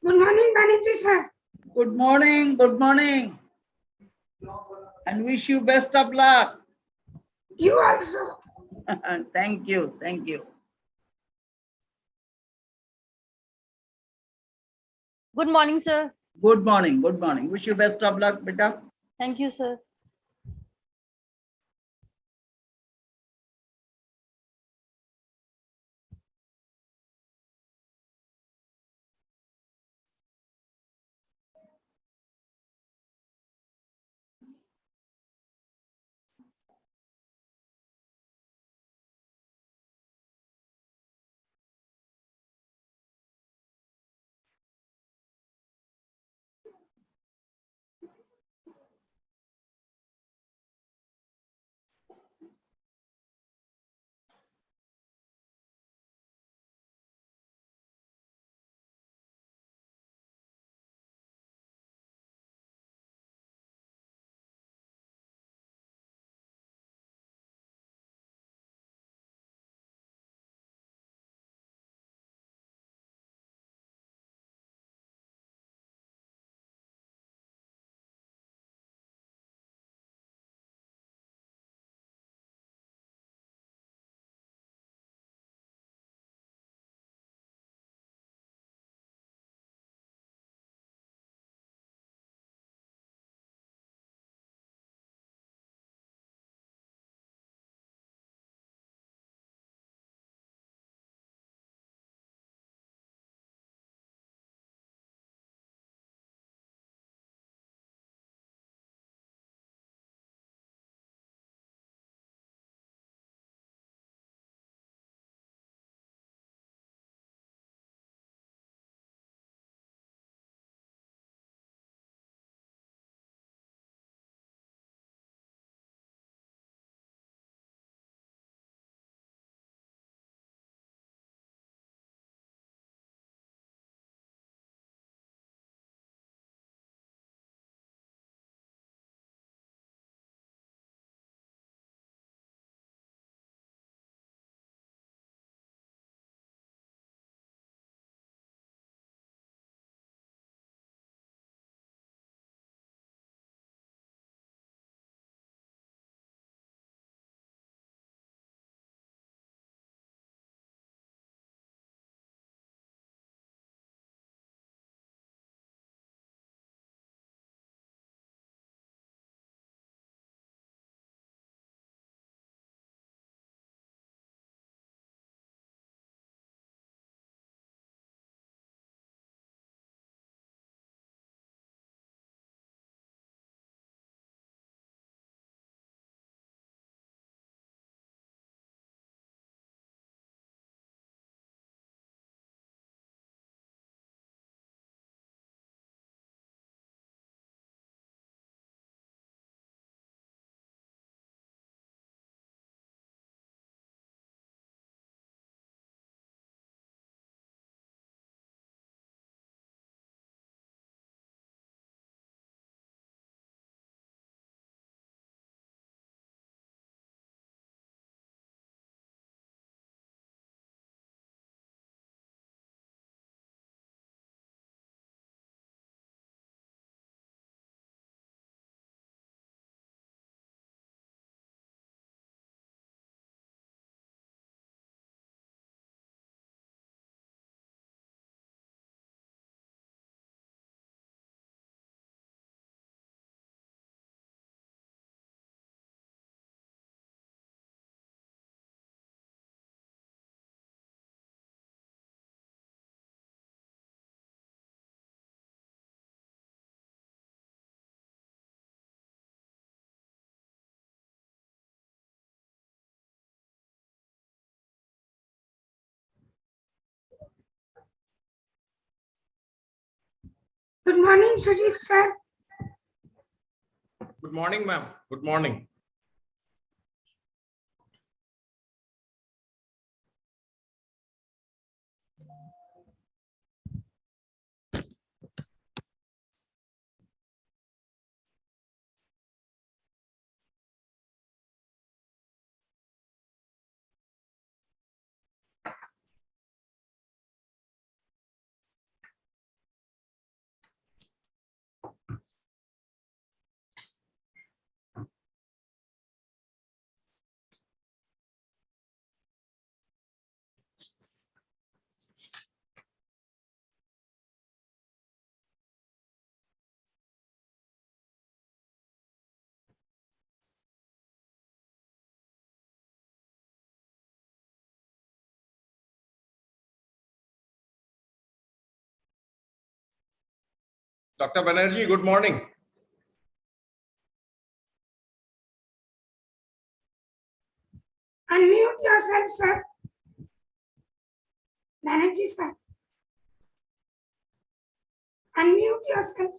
Good morning, Banerjee sir. Good morning, and wish you best of luck. You also. Thank you, thank you. Good morning, sir. Good morning, good morning. Wish you best of luck, beta. Thank you, sir. Good morning, Sujit sir. Good morning, ma'am. Good morning. Dr. Banerjee, good morning. Unmute yourself, sir. Banerjee, sir. Unmute yourself.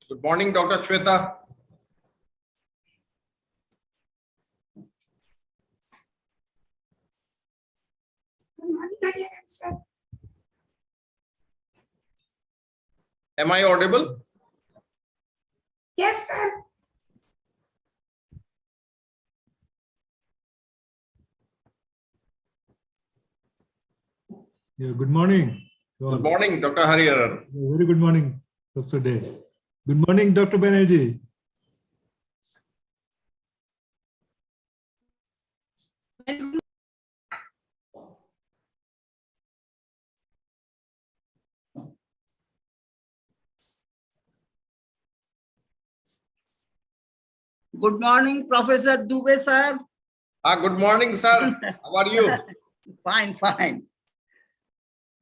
Good morning, Dr. Shweta. Good morning, Hariharan, sir. Am I audible? Yes, sir. Yeah, good morning. to all. Good morning, Dr. Hariharan. Very good morning, Professor Day. Good morning, Dr. Banerjee. Good morning, Professor Dubey, sir. Good morning, sir. How are you? Fine, fine.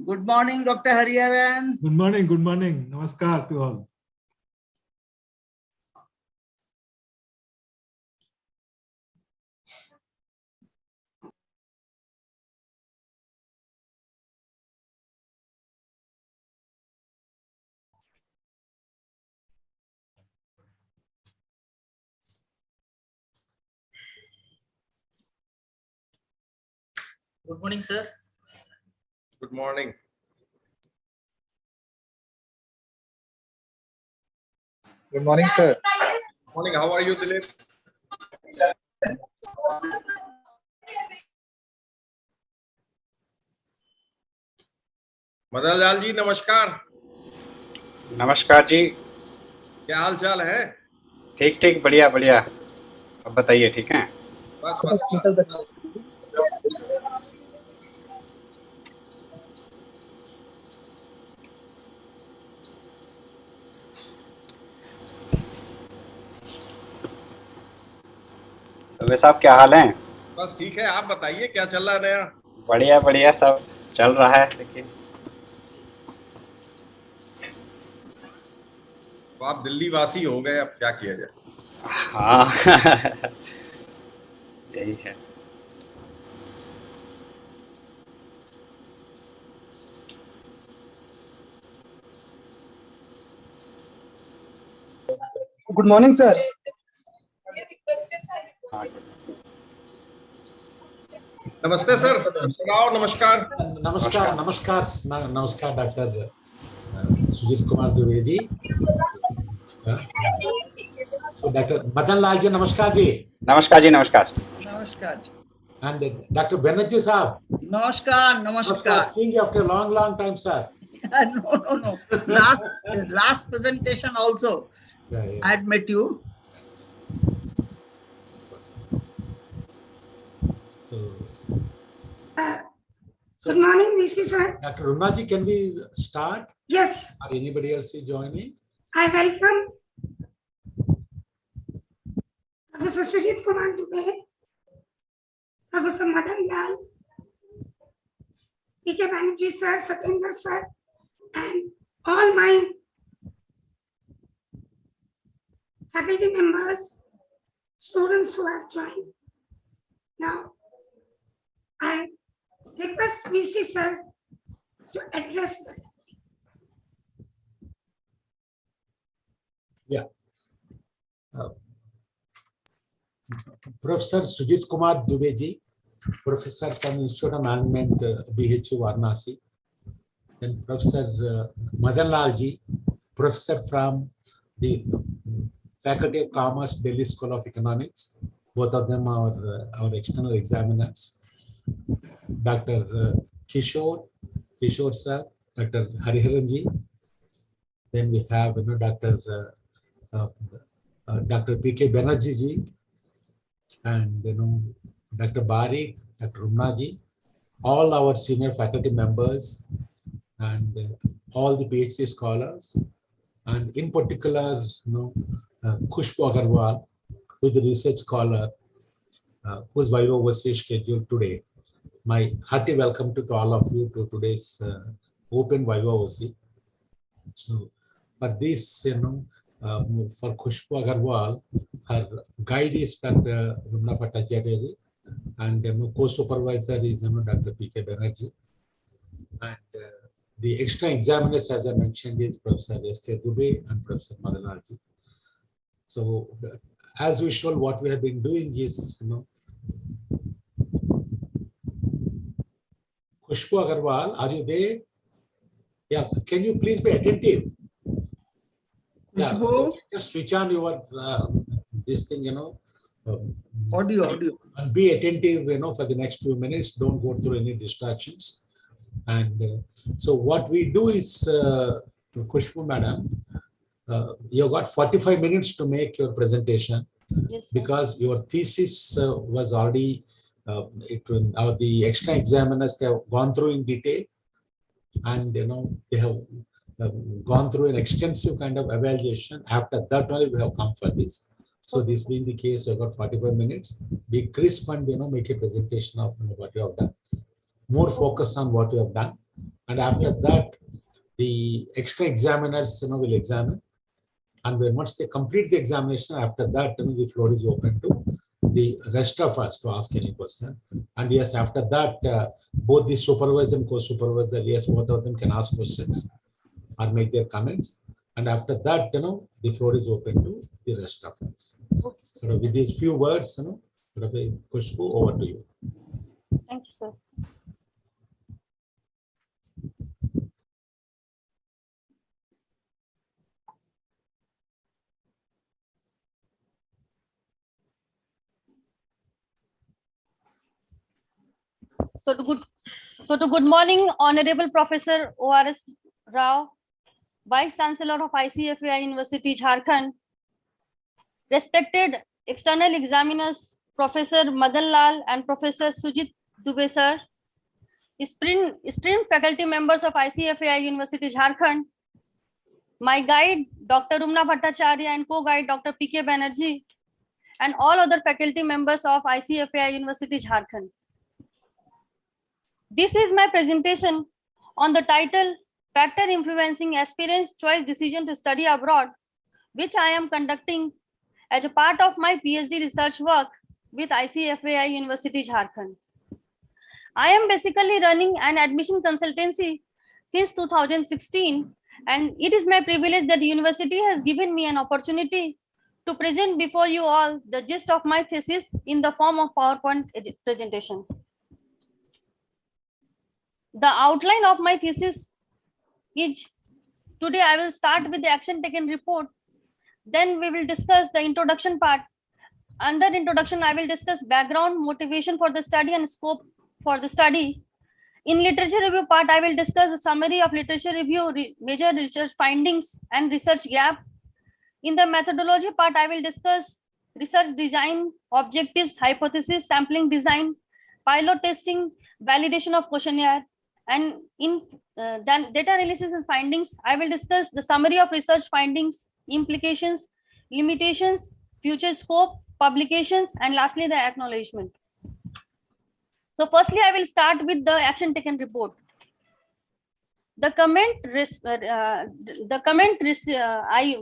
Good morning, Dr. Hariharan. Good morning, good morning. Namaskar to all. Good morning, sir. Good morning. Good morning, sir. Morning. How are you, Dilip? Madan Lal ji, नमस्कार। नमस्कार जी। क्या हाल चाल है? ठीक ठीक, बढ़िया बढ़िया। अब बताइए, ठीक है? बस बस निकल सकते तो वे साहब, क्या हाल है? बस ठीक है, आप बताइए क्या चल रहा है नया? बढ़िया बढ़िया, सब चल रहा है। देखिए, तो आप दिल्ली वासी हो गए, अब क्या किया जाए? हाँ यही है। Good morning, sir. हाँ, नमस्ते सर, सुनाओ। नमस्कार। नमस्कार नमस्कार नमस्कार doctor Sujeet Kumar Dwivedi. So doctor Madan Lal ji, नमस्कार जी। नमस्कार जी, नमस्कार। Namaskar. And डॉक्टर बनर्जी साहब, Namaskar, नमस्कार। namaskar. Seeing you after a long time, sir. No. Last presentation also, Yeah. I had met you. So, Good morning, VC, sir. Dr. Runaji, can we start? Yes, Or anybody else is joining? I welcome Professor Sujit Kumar Dubey, Professor Madan Lal, P.K. Banerjee, sir, Satyendra, sir, and all my faculty members, students who have joined. Now, I request VC sir to address the Professor Sujit Kumar Dubey ji, Professor from Institute of Management, BHU Varanasi. Then Professor Madan Lal ji, Professor from the Faculty of Commerce, Delhi School of Economics. Both of them are our external examiners. Dr. Kishore sir, Dr. Hariharan ji. Then we have Dr. P.K. Banerjee ji, and Dr. Barik, Dr. Rumna ji, all our senior faculty members, and all the PhD scholars, and in particular, Khushbu Agarwal, who is the research scholar, whose Viva was scheduled today. My hearty welcome to all of you to today's open Viva Voce. So, for this, for Khushbu Agarwal, her guide is Dr. Rumna Bhattacharya, and co-supervisor is Dr. P.K. Banerjee. And the extra examiners, as I mentioned, is Professor S.K. Dubey and Professor Madan Lal ji. So, as usual, what we have been doing is, Khushbu Agarwal, are you there? Yeah, can you please be attentive? Yeah, Khushbu? just switch on your this thing, Audio. and be attentive, for the next few minutes. Don't go through any distractions. And so what we do is, Khushbu madam, you got 45 minutes to make your presentation. Yes, sir. Because your thesis was already, the extra examiners, they have gone through in detail, and they have gone through an extensive kind of evaluation. After that only we have come for this. So this being the case, you got 45 minutes. Be crisp and make a presentation of what you have done. More focus on what you have done, and after that, the extra examiners will examine. And when once they complete the examination, after that, the floor is open to the rest of us to ask any question. And yes, after that, both the supervisor and co-supervisor, yes, both of them can ask questions or make their comments. And after that, the floor is open to the rest of us. So with these few words, Khushbu, over to you. Thank you, sir. So to good morning, Honorable Professor O.R.S. Rao, Vice Chancellor of ICFAI University, Jharkhand, respected external examiners, Professor Madan Lal and Professor Sujit Dubey sir, esteemed faculty members of ICFAI University, Jharkhand, my guide, Dr. Rumna Bhattacharya, and co-guide, Dr. P.K. Banerjee, and all other faculty members of ICFAI University, Jharkhand. This is my presentation on the title Factor Influencing Aspirants' Choice Decision to Study Abroad, which I am conducting as a part of my PhD research work with ICFAI University, Jharkhand. I am basically running an admission consultancy since 2016, and it is my privilege that the university has given me an opportunity to present before you all the gist of my thesis in the form of PowerPoint presentation. The outline of my thesis is, today I will start with the action taken report. Then we will discuss the introduction part. Under introduction, I will discuss background, motivation for the study and scope for the study. In literature review part, I will discuss the summary of literature review, major research findings and research gap. In the methodology part, I will discuss research design, objectives, hypothesis, sampling design, pilot testing, validation of questionnaire. And in then data analysis and findings, I will discuss the summary of research findings, implications, limitations, future scope, publications, and lastly, the acknowledgement. So firstly, I will start with the action taken report. The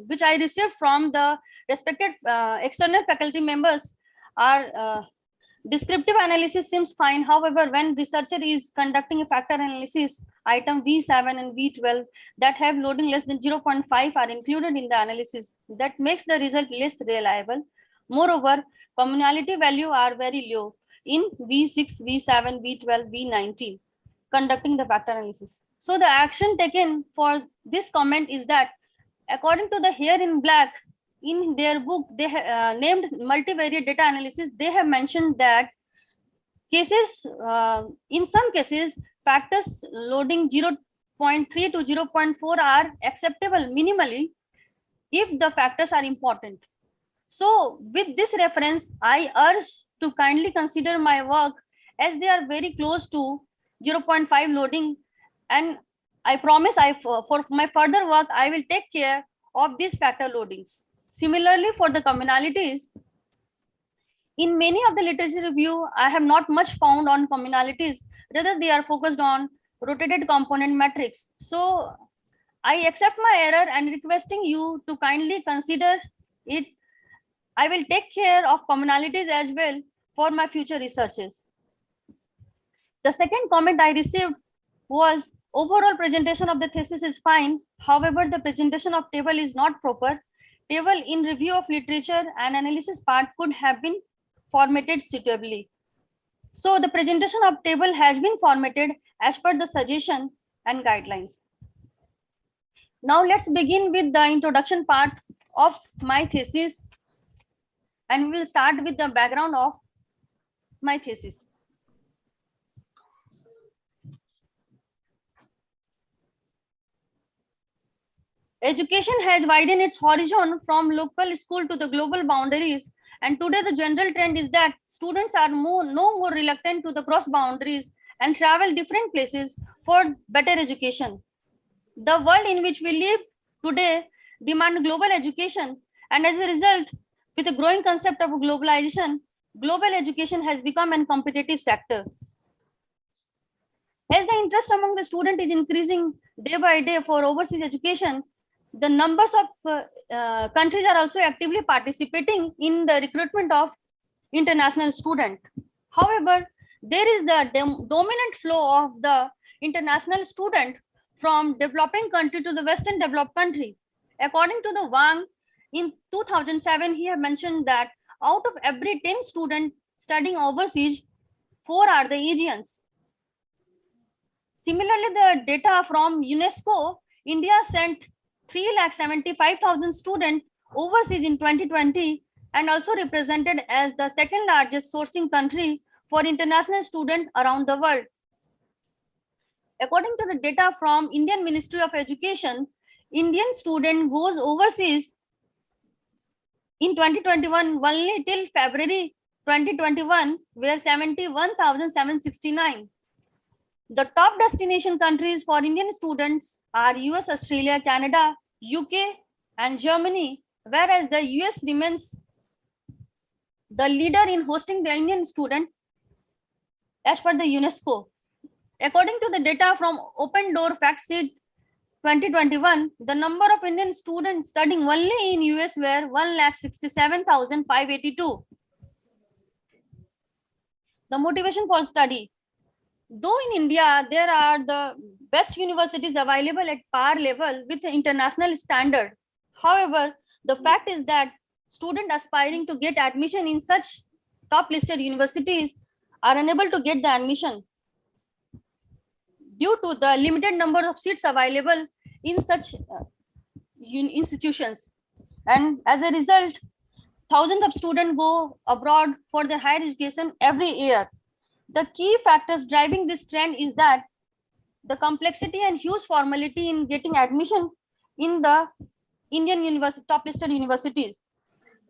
which I received from the respected external faculty members are descriptive analysis seems fine. However, when researcher is conducting a factor analysis, item V7 and V12 that have loading less than 0.5 are included in the analysis. That makes the result less reliable. Moreover, communality value are very low in V6, V7, V12, V19 conducting the factor analysis. So the action taken for this comment is that according to the here in black, in their book, they have named multivariate data analysis. They have mentioned that cases, in some cases, factors loading 0.3 to 0.4 are acceptable minimally if the factors are important. So with this reference, I urge to kindly consider my work as they are very close to 0.5 loading, and I promise for my further work, I will take care of these factor loadings. Similarly, for the communalities, in many of the literature review, I have not much found on communalities. Rather, they are focused on rotated component matrix. So I accept my error and requesting you to kindly consider it. I will take care of communalities as well for my future researches. The second comment I received was overall presentation of the thesis is fine. However, the presentation of table is not proper. Table in review of literature and analysis part could have been formatted suitably. So the presentation of table has been formatted as per the suggestion and guidelines. Now let's begin with the introduction part of my thesis, and we will start with the background of my thesis. Education has widened its horizon from local school to the global boundaries, and today the general trend is that students are no more reluctant to the cross boundaries and travel different places for better education. The world in which we live today demands global education, and as a result, with the growing concept of globalization, global education has become a competitive sector. As the interest among the student is increasing day by day for overseas education, the numbers of countries are also actively participating in the recruitment of international students. However, there is the dominant flow of the international student from developing country to the Western developed country. According to the Wang, in 2007, he had mentioned that out of every 10 students studying overseas, 4 are the Asians. Similarly, the data from UNESCO, India sent 375,000 students overseas in 2020 and also represented as the second largest sourcing country for international students around the world. According to the data from Indian Ministry of Education, Indian student goes overseas in 2021 only till February 2021 were 71,769. The top destination countries for Indian students are US, Australia, Canada, UK, and Germany, whereas the US remains the leader in hosting the Indian student as per the UNESCO. According to the data from Open Door Fact Sheet 2021, the number of Indian students studying only in US were 1,67,582. The motivation for study. Though in India, there are the best universities available at par level with the international standard. However, the fact is that students aspiring to get admission in such top listed universities are unable to get the admission due to the limited number of seats available in such institutions. And as a result, thousands of students go abroad for their higher education every year. The key factors driving this trend is that the complexity and huge formality in getting admission in the Indian university, top listed universities.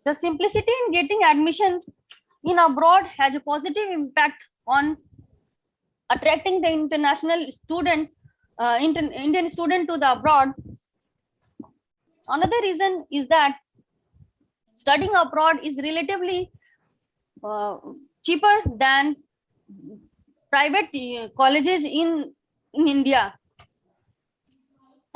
The simplicity in getting admission in abroad has a positive impact on attracting the international student, Indian student to the abroad. Another reason is that studying abroad is relatively cheaper than private colleges in India.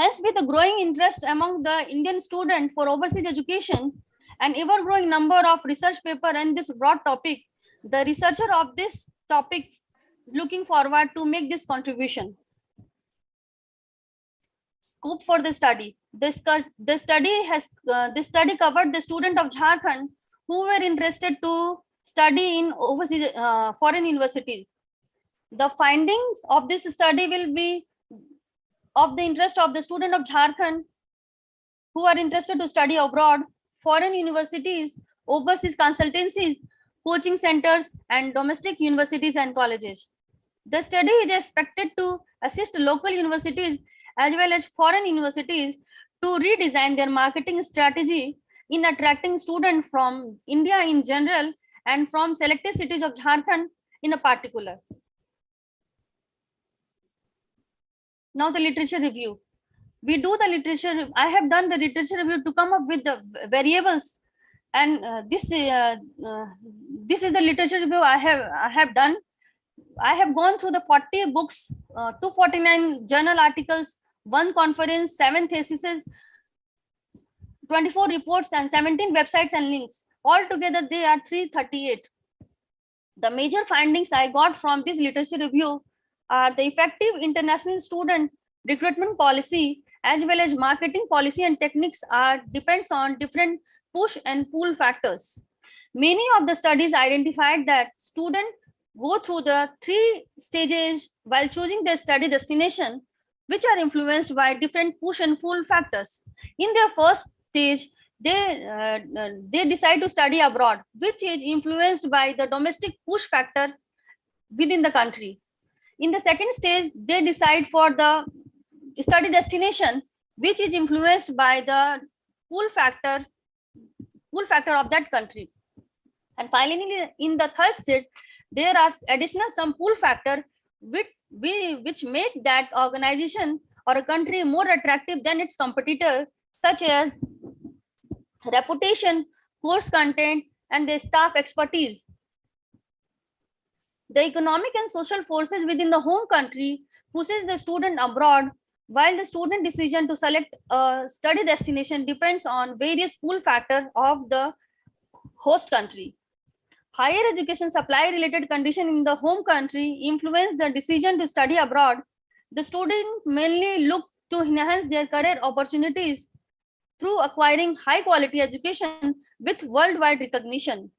Hence, with a growing interest among the Indian student for overseas education and ever growing number of research paper and this broad topic, the researcher of this topic is looking forward to make this contribution. Scope for the study. This study covered the student of Jharkhand who were interested to study in overseas foreign universities. The findings of this study will be of the interest of the student of Jharkhand who are interested to study abroad, foreign universities, overseas consultancies, coaching centers, and domestic universities and colleges. The study is expected to assist local universities as well as foreign universities to redesign their marketing strategy in attracting students from India in general and from selected cities of Jharkhand in a particular. Now the literature review. We do the literature. I have done the literature review to come up with the variables, and this is the literature review I have done. I have gone through the 40 books, 249 journal articles, 1 conference, 7 theses, 24 reports, and 17 websites and links. Altogether, they are 338. The major findings I got from this literature review are the effective international student recruitment policy as well as marketing policy and techniques depends on different push and pull factors. Many of the studies identified that students go through the 3 stages while choosing their study destination, which are influenced by different push and pull factors. In their first stage, they decide to study abroad, which is influenced by the domestic push factor within the country. In the second stage, they decide for the study destination, which is influenced by the pull factor of that country. And finally, in the third stage, there are additional some pull factor which make that organization or a country more attractive than its competitor, such as reputation, course content, and the staff expertise. The economic and social forces within the home country pushes the student abroad, while the student decision to select a study destination depends on various pull factors of the host country. Higher education supply related condition in the home country influence the decision to study abroad. The student mainly look to enhance their career opportunities through acquiring high quality education with worldwide recognition.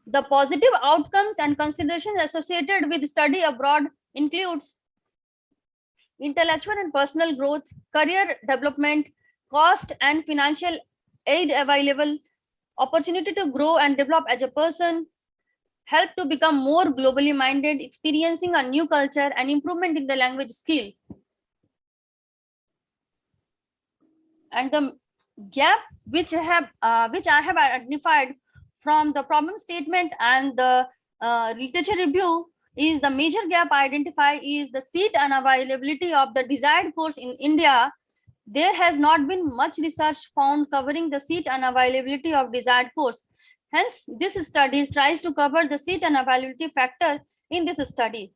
The positive outcomes and considerations associated with study abroad includes intellectual and personal growth, career development, cost and financial aid available, opportunity to grow and develop as a person, help to become more globally minded, experiencing a new culture, and improvement in the language skill. And the gap which I have identified from the problem statement and the literature review is the major gap I identify is the seat unavailability of the desired course in India. There has not been much research found covering the seat unavailability of desired course. Hence, this study tries to cover the seat unavailability factor in this study.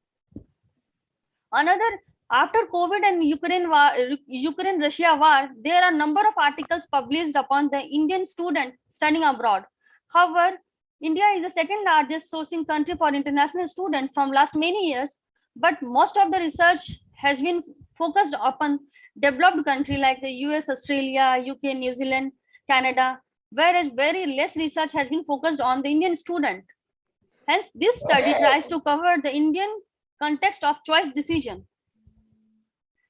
Another, after COVID and Ukraine-Russia war, there are a number of articles published upon the Indian student studying abroad. However, India is the second largest sourcing country for international students from last many years, but most of the research has been focused upon developed countries like the US, Australia, UK, New Zealand, Canada, whereas very less research has been focused on the Indian student. Hence, this study tries to cover the Indian context of choice decision.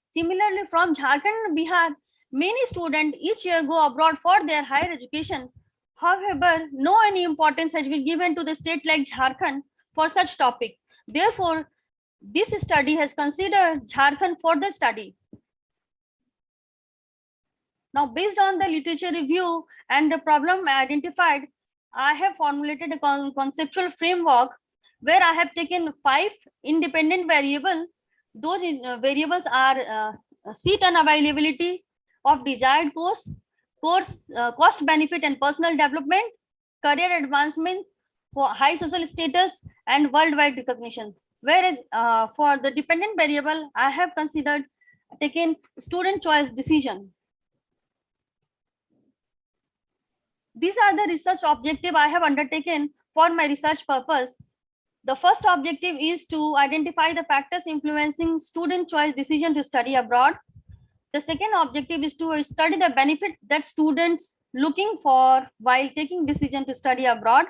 Similarly, from Jharkhand and Bihar, many students each year go abroad for their higher education. However, no any importance has been given to the state like Jharkhand for such topic. Therefore, this study has considered Jharkhand for the study. Now, based on the literature review and the problem identified, I have formulated a conceptual framework where I have taken 5 independent variables. Those variables are seat unavailability of desired course, cost benefit and personal development, career advancement, for high social status and worldwide recognition. Whereas for the dependent variable, I have considered taken student choice decision. These are the research objective I have undertaken for my research purpose. The first objective is to identify the factors influencing student choice decision to study abroad. The second objective is to study the benefit that students looking for while taking decision to study abroad.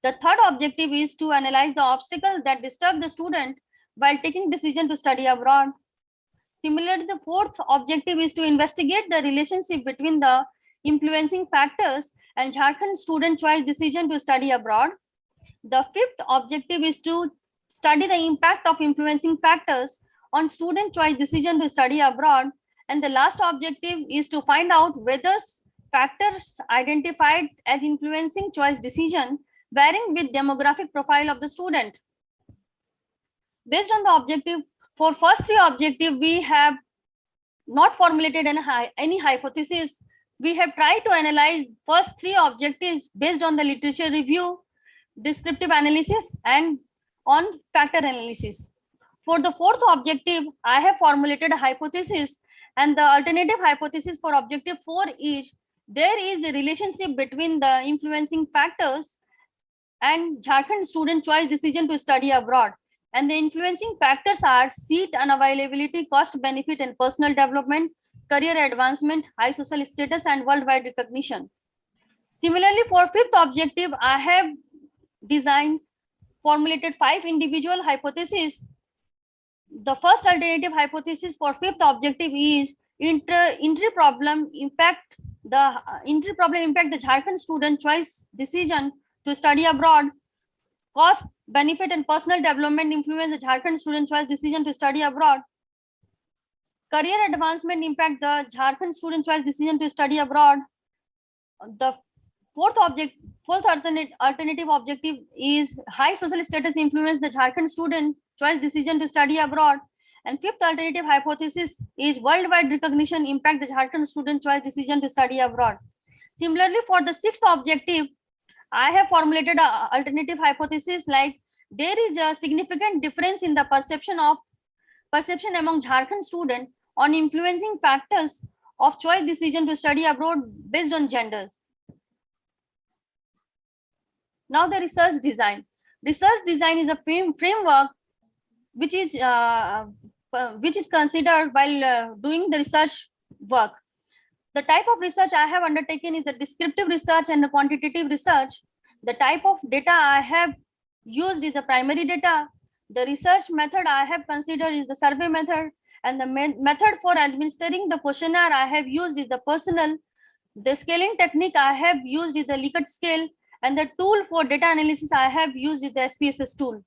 The third objective is to analyze the obstacles that disturb the student while taking decision to study abroad. Similarly, the fourth objective is to investigate the relationship between the influencing factors and Jharkhand student choice decision to study abroad. The fifth objective is to study the impact of influencing factors on student choice decision to study abroad. And the last objective is to find out whether factors identified as influencing choice decision varying with demographic profile of the student. Based on the objective, for first three objectives, we have not formulated any hypothesis. We have tried to analyze first three objectives based on the literature review, descriptive analysis, and on factor analysis. For the fourth objective, I have formulated a hypothesis, and the alternative hypothesis for objective 4 is there is a relationship between the influencing factors and Jharkhand student choice decision to study abroad. And the influencing factors are seat unavailability, cost benefit, and personal development, career advancement, high social status, and worldwide recognition. Similarly, for fifth objective, I have formulated 5 individual hypotheses. The first alternative hypothesis for fifth objective is entry problem impact the Jharkhand student choice decision to study abroad. Cost, benefit, and personal development influence the Jharkhand student choice decision to study abroad. Career advancement impact the Jharkhand student choice decision to study abroad. The fourth alternative objective is high social status influence the Jharkhand student choice decision to study abroad. And fifth alternative hypothesis is worldwide recognition impact the Jharkhand student choice decision to study abroad. Similarly, for the sixth objective, I have formulated an alternative hypothesis like there is a significant difference in the perception among Jharkhand students on influencing factors of choice decision to study abroad based on gender. Now the research design. Research design is a framework which is considered while doing the research work. The type of research I have undertaken is the descriptive research and the quantitative research. The type of data I have used is the primary data. The research method I have considered is the survey method, and the method for administering the questionnaire I have used is the personal. The scaling technique I have used is the Likert scale, and the tool for data analysis I have used is the SPSS tool.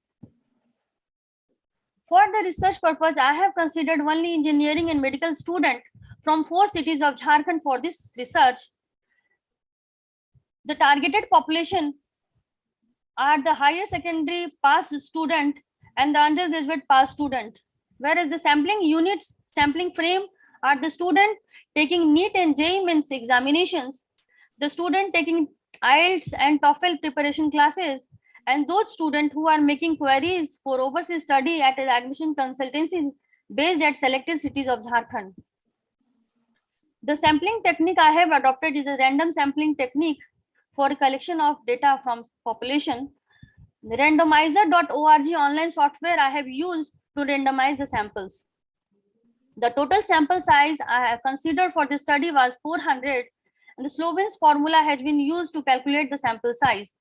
For the research purpose, I have considered only engineering and medical student from 4 cities of Jharkhand for this research. The targeted population are the higher secondary pass student and the undergraduate pass student, whereas the sampling frame are the student taking NEET and JEE Mains examinations, the student taking IELTS and TOEFL preparation classes, and those students who are making queries for overseas study at an admission consultancy based at selected cities of Jharkhand. The sampling technique I have adopted is a random sampling technique for collection of data from population. The randomizer.org online software I have used to randomize the samples. The total sample size I have considered for the study was 400, and the Sloven's formula has been used to calculate the sample size.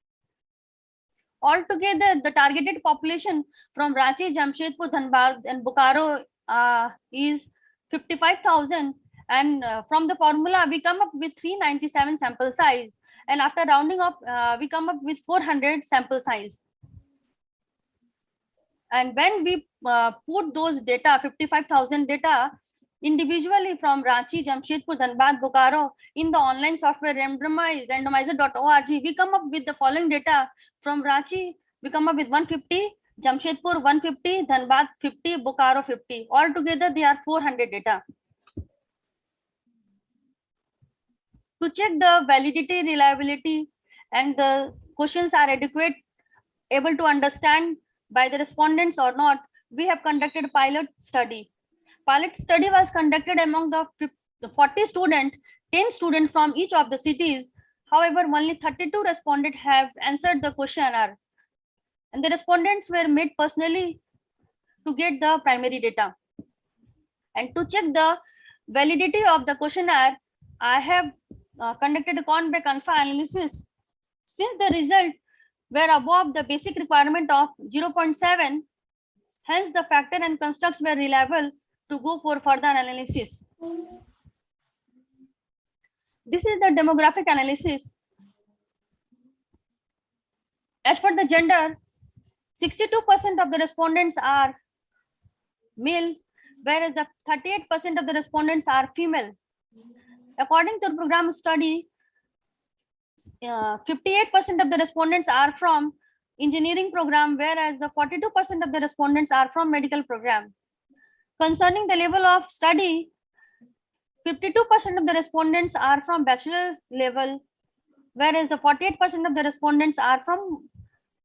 Altogether, the targeted population from Ranchi, Jamshedpur, Dhanbad, and Bokaro is 55,000. And from the formula, we come up with 397 sample size. And after rounding up, we come up with 400 sample size. And when we put those data, 55,000 data, individually from Ranchi, Jamshedpur, Dhanbad, Bokaro, in the online software randomizer.org, we come up with the following data. From Ranchi, we come up with 150, Jamshedpur 150, Dhanbad 50, Bokaro 50. Altogether, they are 400 data. To check the validity, reliability, and the questions are adequate, able to understand by the respondents or not, we have conducted a pilot study. Pilot study was conducted among the 40 students, 10 students from each of the cities. However, only 32 respondents have answered the questionnaire, and the respondents were made personally to get the primary data. And to check the validity of the questionnaire, I have conducted a con-by-confa analysis. Since the result were above the basic requirement of 0.7, hence the factor and constructs were reliable to go for further analysis. This is the demographic analysis. As per the gender, 62% of the respondents are male, whereas the 38% of the respondents are female. According to the program study, 58% of the respondents are from engineering program, whereas the 42% of the respondents are from medical program. Concerning the level of study, 52% of the respondents are from bachelor level, whereas the 48% of the respondents are from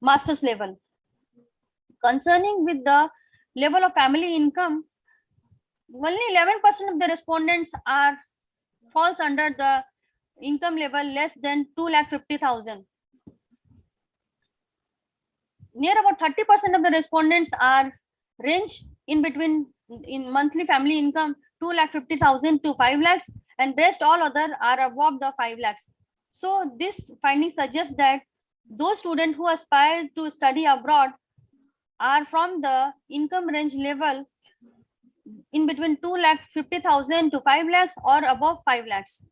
master's level. Concerning with the level of family income, only 11% of the respondents falls under the income level less than 2,50,000. Near about 30% of the respondents are range in between in monthly family income 2,50,000 to 5 lakhs, and rest all other are above the 5 lakhs. So this finding suggests that those students who aspire to study abroad are from the income range level in between 2,50,000 to 5 lakhs or above 5 lakhs.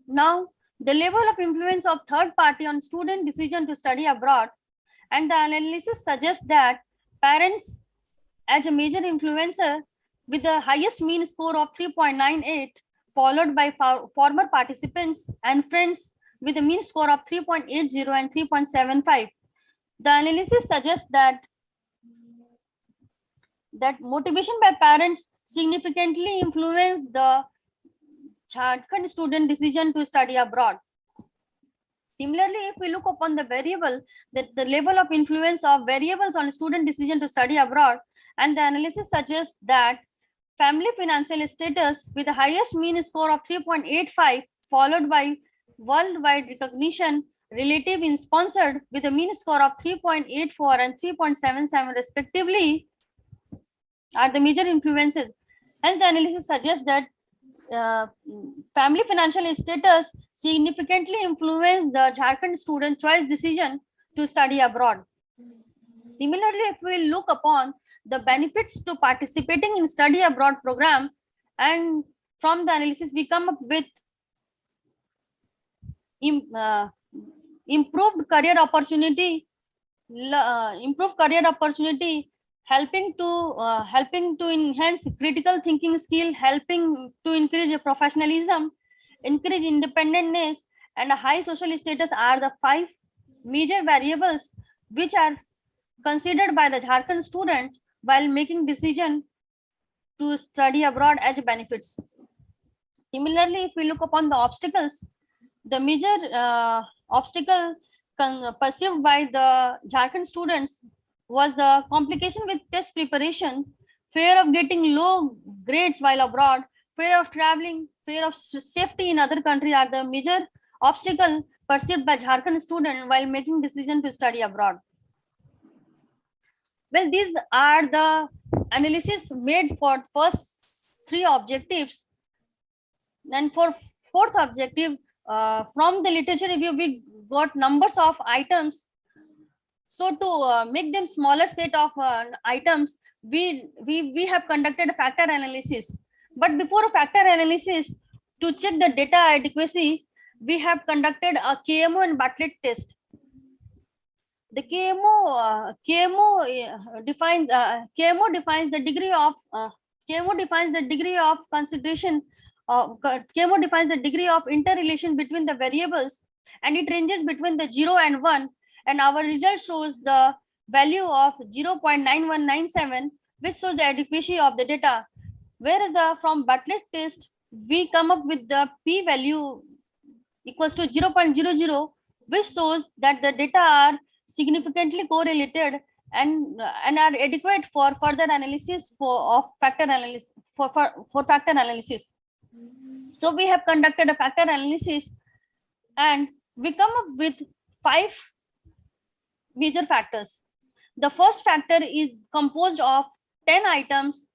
Now, the level of influence of third party on student decision to study abroad, and the analysis suggests that parents as a major influencer with the highest mean score of 3.98, followed by former participants and friends with a mean score of 3.80 and 3.75. The analysis suggests that motivation by parents significantly influence the Jharkhand student decision to study abroad. Similarly, if we look upon the variable, the level of influence of variables on student decision to study abroad, and the analysis suggests that family financial status with the highest mean score of 3.85, followed by worldwide recognition, relative in sponsored with a mean score of 3.84 and 3.77 respectively, are the major influences. And the analysis suggests that family financial status significantly influence the Jharkhand student choice decision to study abroad. Similarly, if we look upon the benefits to participating in study abroad program, and from the analysis we come up with improved career opportunity, helping to enhance critical thinking skill, helping to increase professionalism, increase independentness, and a high social status are the 5 major variables which are considered by the Jharkhand student while making decision to study abroad as benefits. Similarly, if we look upon the obstacles, the major obstacle perceived by the Jharkhand students was the complication with test preparation, fear of getting low grades while abroad, fear of traveling, fear of safety in other country are the major obstacle perceived by Jharkhand student while making decision to study abroad. Well, these are the analysis made for first 3 objectives, and for 4th objective, from the literature review we got numbers of items. So to make them smaller set of items, we have conducted a factor analysis. But before a factor analysis, to check the data adequacy, we have conducted a KMO and Bartlett test. The KMO defines the degree of consideration. KMO defines the degree of interrelation between the variables, and it ranges between the 0 and 1. And our result shows the value of 0.9197, which shows the adequacy of the data. Whereas from Bartlett test, we come up with the p-value equals to 0.00, which shows that the data are significantly correlated and are adequate for further analysis of factor analysis for factor analysis. So we have conducted a factor analysis and we come up with 5 major factors. The first factor is composed of 10 items,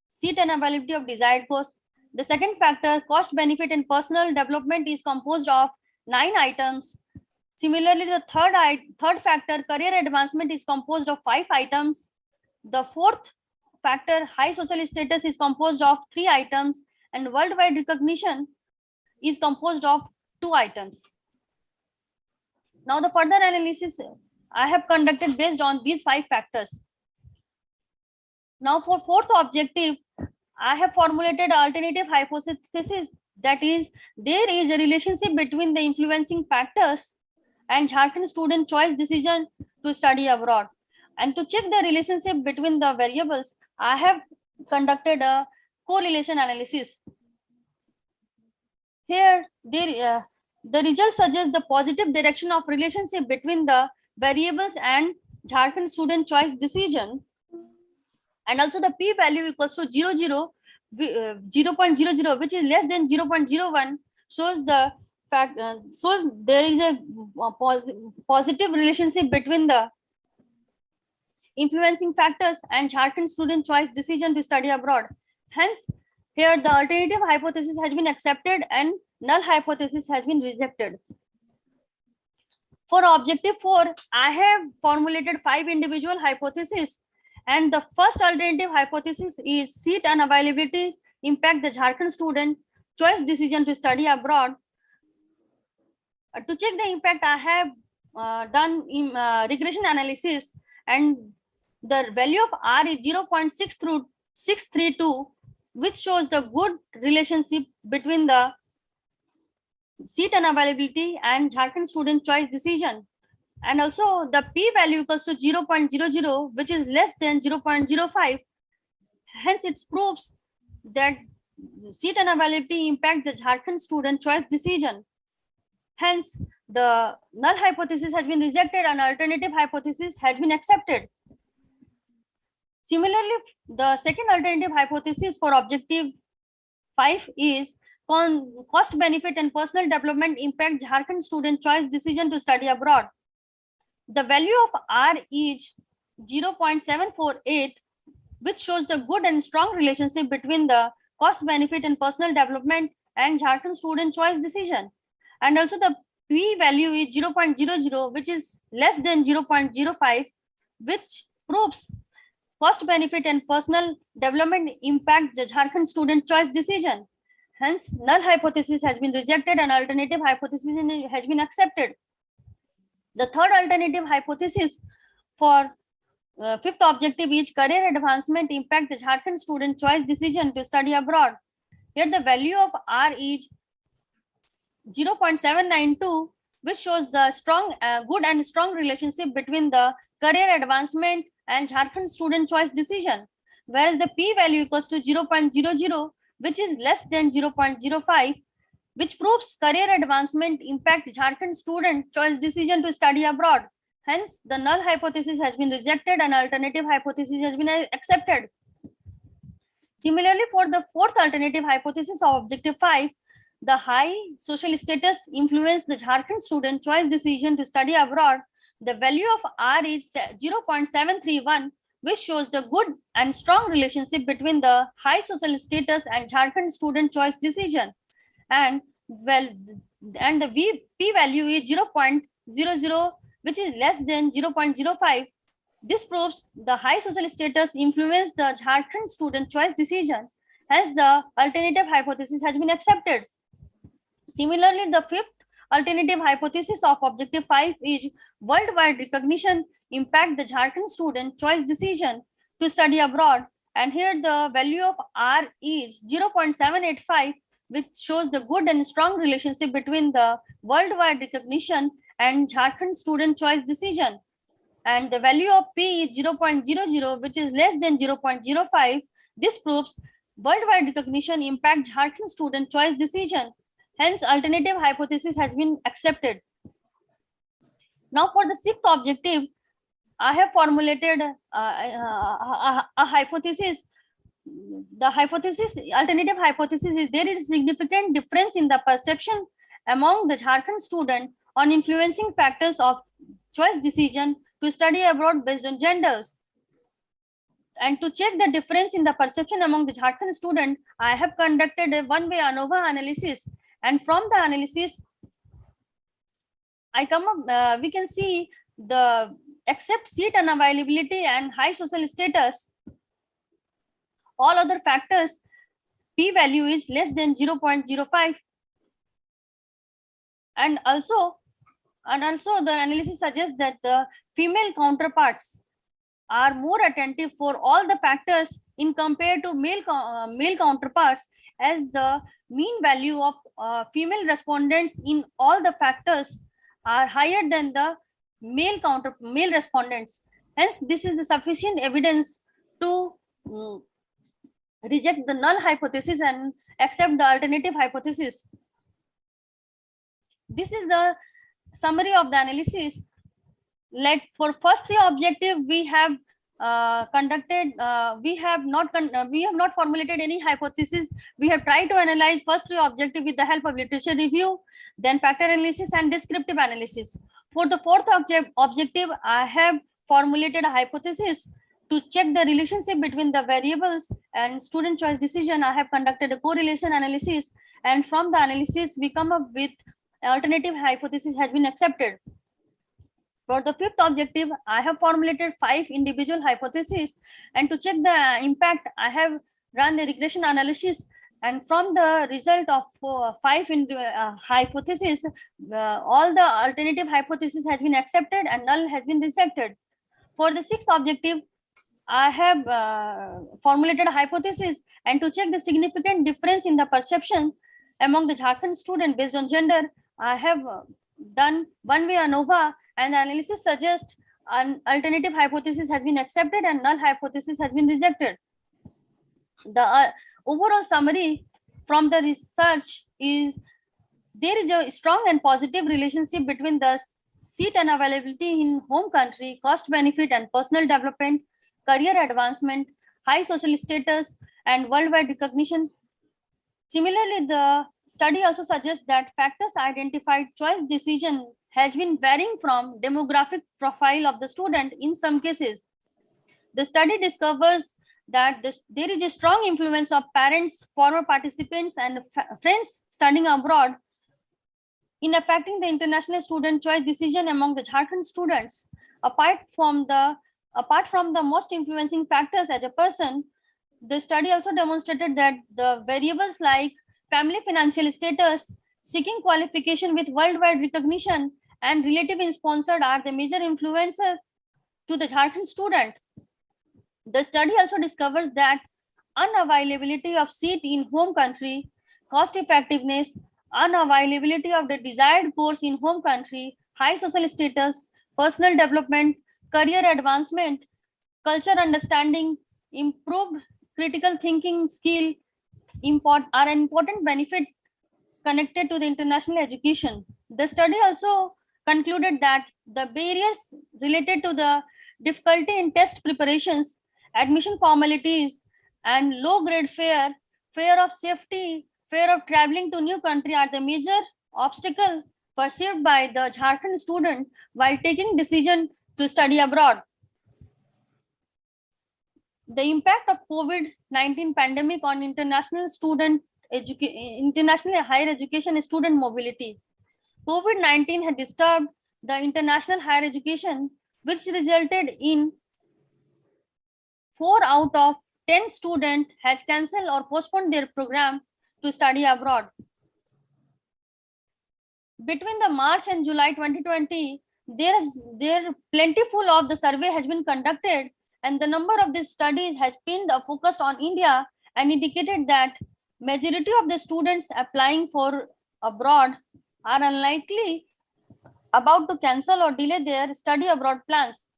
seat and availability of desired course. The second factor, cost benefit and personal development, is composed of 9 items. Similarly, the third factor, career advancement, is composed of 5 items. The fourth factor, high social status, is composed of 3 items, and worldwide recognition is composed of 2 items. Now the further analysis I have conducted based on these 5 factors. Now for fourth objective, I have formulated alternative hypothesis, that is, there is a relationship between the influencing factors and Jharkhand student choice decision to study abroad. And to check the relationship between the variables, I have conducted a correlation analysis. Here, the results suggest the positive direction of relationship between the variables and Jharkhand student choice decision. And also the p-value equals to 0.00, which is less than 0.01, shows the fact, shows there is a positive relationship between the influencing factors and Jharkhand student choice decision to study abroad. Hence, here the alternative hypothesis has been accepted and null hypothesis has been rejected. For objective 4, I have formulated 5 individual hypotheses, and the first alternative hypothesis is seat unavailability impact the Jharkhand student choice decision to study abroad. To check the impact, I have done in regression analysis, and the value of R is 0.632, which shows the good relationship between the seat unavailability and Jharkhand student choice decision. And also the p-value equals to 0.00, which is less than 0.05. Hence, it proves that seat unavailability impacts the Jharkhand student choice decision. Hence, the null hypothesis has been rejected and alternative hypothesis has been accepted. Similarly, the second alternative hypothesis for objective 5 is cost benefit and personal development impact Jharkhand student choice decision to study abroad. The value of R is 0.748, which shows the good and strong relationship between the cost benefit and personal development and Jharkhand student choice decision. And also the p-value is 0.00, which is less than 0.05, which proves cost benefit and personal development impact the Jharkhand student choice decision. Hence, null hypothesis has been rejected and alternative hypothesis has been accepted. The third alternative hypothesis for fifth objective is career advancement impact the Jharkhand student choice decision to study abroad. Here the value of R is 0.792, which shows the strong, good and strong relationship between the career advancement and Jharkhand student choice decision. Whereas the p-value equals to 0.00, which is less than 0.05, which proves career advancement impact Jharkhand student choice decision to study abroad. Hence, the null hypothesis has been rejected and alternative hypothesis has been accepted. Similarly, for the fourth alternative hypothesis of objective 5, the high social status influenced the Jharkhand student choice decision to study abroad. The value of R is 0.731, which shows the good and strong relationship between the high social status and Jharkhand student choice decision. And the p-value is 0.00, which is less than 0.05. This proves the high social status influenced the Jharkhand student choice decision. Hence, the alternative hypothesis has been accepted. Similarly, the fifth alternative hypothesis of objective 5 is worldwide recognition impact the Jharkhand student choice decision to study abroad. And here the value of R is 0.785, which shows the good and strong relationship between the worldwide recognition and Jharkhand student choice decision. And the value of P is 0.00, which is less than 0.05. This proves worldwide recognition impact Jharkhand student choice decision. Hence, alternative hypothesis has been accepted. Now for the sixth objective, I have formulated a hypothesis. The hypothesis, alternative hypothesis, is there is significant difference in the perception among the Jharkhand student on influencing factors of choice decision to study abroad based on genders. And to check the difference in the perception among the Jharkhand student, I have conducted a one-way ANOVA analysis. And from the analysis, I come up, we can see the except seat unavailability and high social status, all other factors, p-value is less than 0.05. And also the analysis suggests that the female counterparts are more attentive for all the factors in compared to male counterparts, as the mean value of female respondents in all the factors are higher than the male respondents. Hence, this is the sufficient evidence to reject the null hypothesis and accept the alternative hypothesis. This is the summary of the analysis. Like for first three objective, we have we have not formulated any hypothesis. We have tried to analyze first three objective with the help of literature review, then factor analysis and descriptive analysis. For the fourth objective, I have formulated a hypothesis to check the relationship between the variables and student choice decision. I have conducted a correlation analysis, and from the analysis we come up with alternative hypothesis has been accepted. For the fifth objective, I have formulated 5 individual hypotheses, and to check the impact, I have run the regression analysis, and from the result of 5 hypotheses, all the alternative hypothesis has been accepted and null has been rejected. For the sixth objective, I have formulated a hypothesis, and to check the significant difference in the perception among the Jharkhand student based on gender, I have done one-way ANOVA, and the analysis suggests an alternative hypothesis has been accepted and null hypothesis has been rejected. The overall summary from the research is there is a strong and positive relationship between the seat unavailability in home country, cost benefit and personal development, career advancement, high social status and worldwide recognition. Similarly, the study also suggests that factors identified choice decision has been varying from demographic profile of the student in some cases. The study discovers that there is a strong influence of parents, former participants and friends studying abroad in affecting the international student choice decision among the Jharkhand students. Apart from the most influencing factors as a person, the study also demonstrated that the variables like family financial status, seeking qualification with worldwide recognition, and relative sponsored are the major influencer to the Jharkhand student. The study also discovers that unavailability of seat in home country, cost effectiveness, unavailability of the desired course in home country, high social status, personal development, career advancement, culture understanding, improved critical thinking skill are an important benefit connected to the international education. The study also concluded that the barriers related to the difficulty in test preparations, admission formalities, and low grade fear of safety, fear of traveling to new country are the major obstacle perceived by the Jharkhand student while taking decision to study abroad. The impact of COVID-19 pandemic on international higher education student mobility. COVID-19 had disturbed the international higher education, which resulted in 4 out of 10 students had cancelled or postponed their program to study abroad. Between the March and July 2020, there plentiful of the survey has been conducted, and the number of these studies has been focused on India and indicated that majority of the students applying for abroad are unlikely about to cancel or delay their study abroad plans.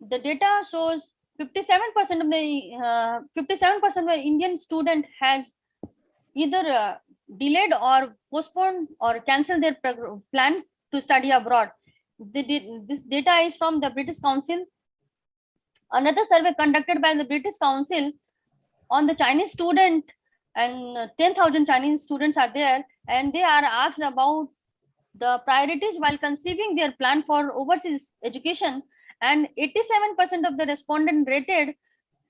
The data shows 57% of the Indian student has either delayed or postponed or canceled their plan to study abroad. This data is from the British Council Another survey conducted by the British Council on the Chinese student, and 10,000 Chinese students are there, and they are asked about the priorities while conceiving their plan for overseas education, and 87% of the respondents rated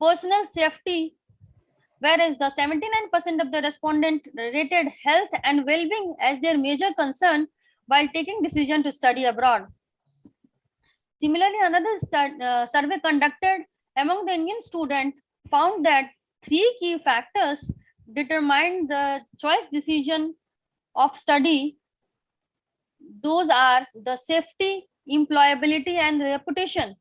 personal safety, whereas the 79% of the respondents rated health and well-being as their major concern while taking decision to study abroad. Similarly, another survey conducted among the Indian students found that 3 key factors determined the choice decision of study. Those are the safety, employability, and reputation.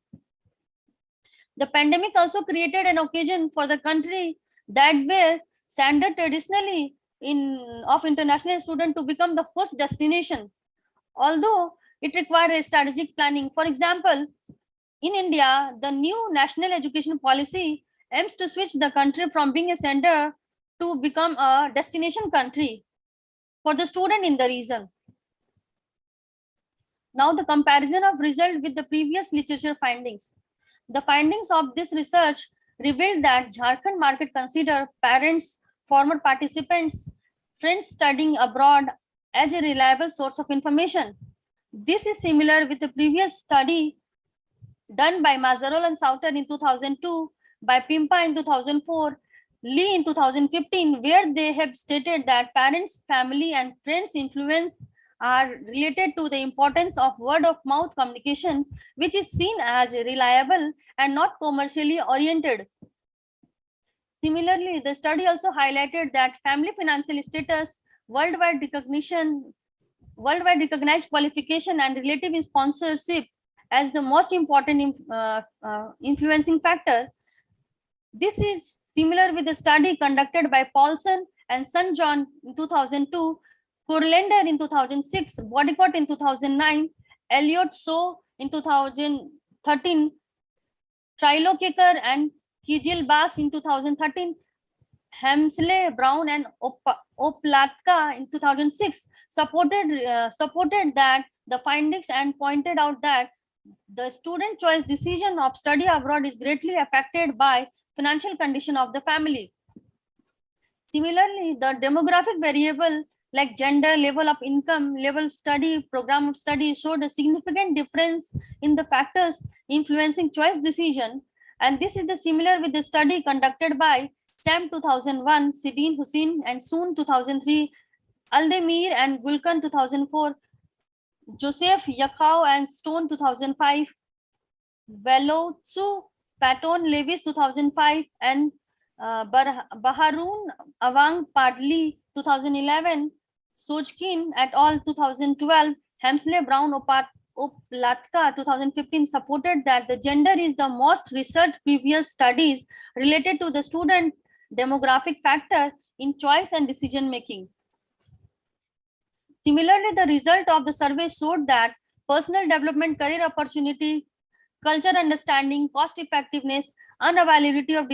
The pandemic also created an occasion for the country that were standard traditionally of international students to become the host destination, although it required a strategic planning. For example, in India, the new national education policy aims to switch the country from being a center to become a destination country for the student in the region. Now the comparison of result with the previous literature findings. The findings of this research revealed that Jharkhand market consider parents, former participants, friends studying abroad as a reliable source of information. This is similar with the previous study done by Mazarol and Sauter in 2002, by Pimpa in 2004, Lee in 2015, where they have stated that parents, family, and friends' influence are related to the importance of word-of-mouth communication, which is seen as reliable and not commercially oriented. Similarly, the study also highlighted that family financial status, worldwide recognition, worldwide recognized qualification, and relative sponsorship as the most important influencing factor. This is similar with the study conducted by Paulson and St. John in 2002, Kurlander in 2006, Bodycott in 2009, Elliot So in 2013, Trilokaker and Kijil Bass in 2013, Hemsley, Brown, and Oplatka in 2006 supported that the findings and pointed out that the student choice decision of study abroad is greatly affected by financial condition of the family. Similarly, the demographic variable like gender, level of income, level of study, program of study showed a significant difference in the factors influencing choice decision. And this is the similar with the study conducted by Sam 2001, Sidin Hussein and Soon 2003, Aldemir and Gulkan 2004, Joseph Yakhau and Stone 2005, Velotsu, Patton Levis 2005, and Baharun Awang Padli 2011, Sojkin et al. 2012, Hemsley Brown Oplatka 2015 supported that the gender is the most researched previous studies related to the student demographic factor in choice and decision making. Similarly, the result of the survey showed that personal development, career opportunity, culture understanding, cost effectiveness, unavailability of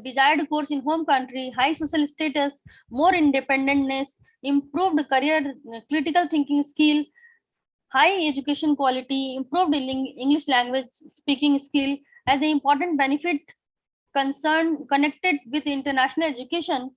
desired course in home country, high social status, more independentness, improved career critical thinking skill, high education quality, improved English language speaking skill as the important benefit connected with international education,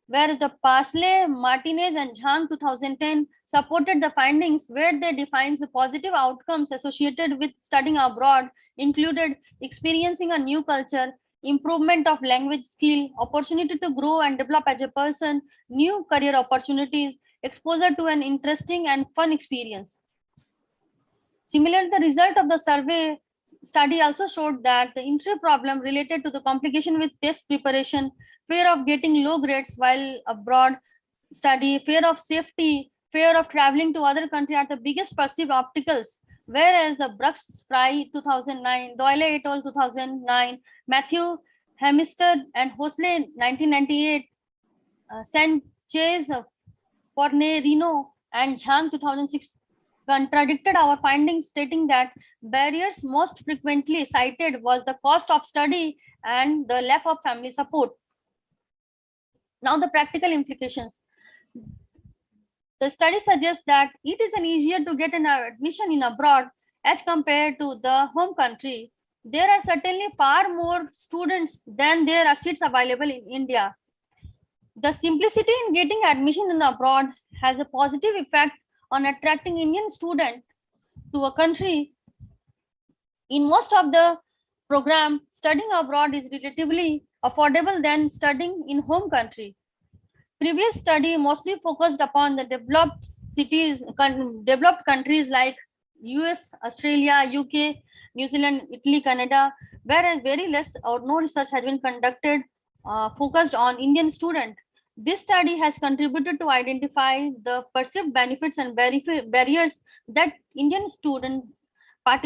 where the Parsley, Martinez, and Zhang 2010 supported the findings where they defined the positive outcomes associated with studying abroad, included experiencing a new culture, improvement of language skill, opportunity to grow and develop as a person, new career opportunities, exposure to an interesting and fun experience. Similarly, the result of the survey study also showed that the entry problem related to the complication with test preparation, fear of getting low grades while abroad study, fear of safety, fear of traveling to other country are the biggest perceived obstacles. Whereas the Brooks Fry 2009, Doyle et al. 2009, Matthew Hemister and Hosley 1998, Sanchez, Fornerino, and Zhang 2006 contradicted our findings, stating that barriers most frequently cited was the cost of study and the lack of family support. Now the practical implications. The study suggests that it is easier to get an admission in abroad as compared to the home country. there are certainly far more students than there are seats available in India. The simplicity in getting admission in abroad has a positive effect on attracting Indian students to a country. In most of the program, studying abroad is relatively affordable than studying in home country. Previous study mostly focused upon the developed developed countries like US, Australia, UK, New Zealand, Italy, Canada, whereas very less or no research has been conducted focused on Indian student. This study has contributed to identify the perceived benefits and barriers that Indian student,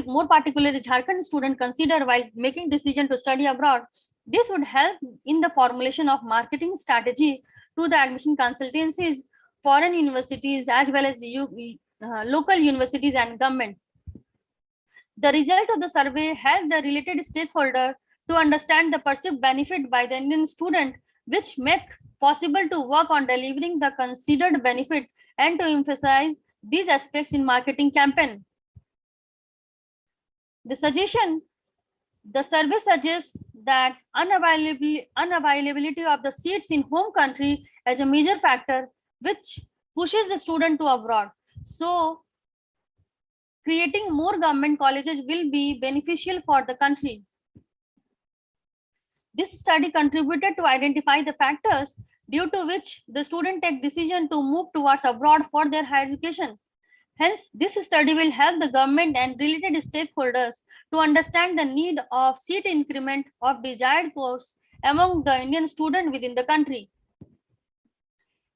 more particularly Jharkhand student, consider while making decision to study abroad. This would help in the formulation of marketing strategy to the admission consultancies, foreign universities, as well as local universities and government. The result of the survey helped the related stakeholder to understand the perceived benefit by the Indian student, which make possible to work on delivering the considered benefit and to emphasize these aspects in marketing campaign. The survey suggests that unavailability of the seats in home country as a major factor which pushes the student to abroad. So creating more government colleges will be beneficial for the country. This study contributed to identify the factors due to which the student take decision to move towards abroad for their higher education. Hence, this study will help the government and related stakeholders to understand the need of seat increment of desired course among the Indian student within the country.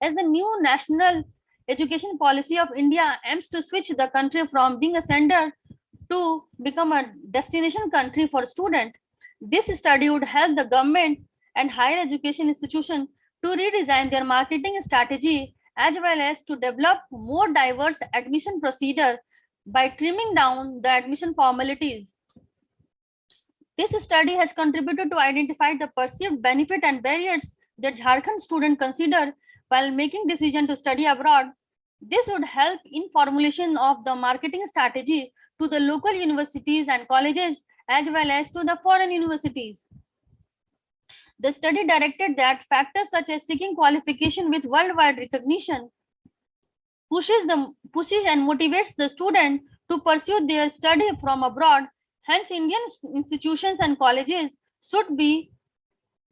As the new national education policy of India aims to switch the country from being a center to become a destination country for students, this study would help the government and higher education institution to redesign their marketing strategy as well as to develop more diverse admission procedure by trimming down the admission formalities. This study has contributed to identify the perceived benefit and barriers that Jharkhand students consider while making decision to study abroad. This would help in formulation of the marketing strategy to the local universities and colleges as well as to the foreign universities. The study directed that factors such as seeking qualification with worldwide recognition pushes and motivates the student to pursue their study from abroad. Hence, Indian institutions and colleges should be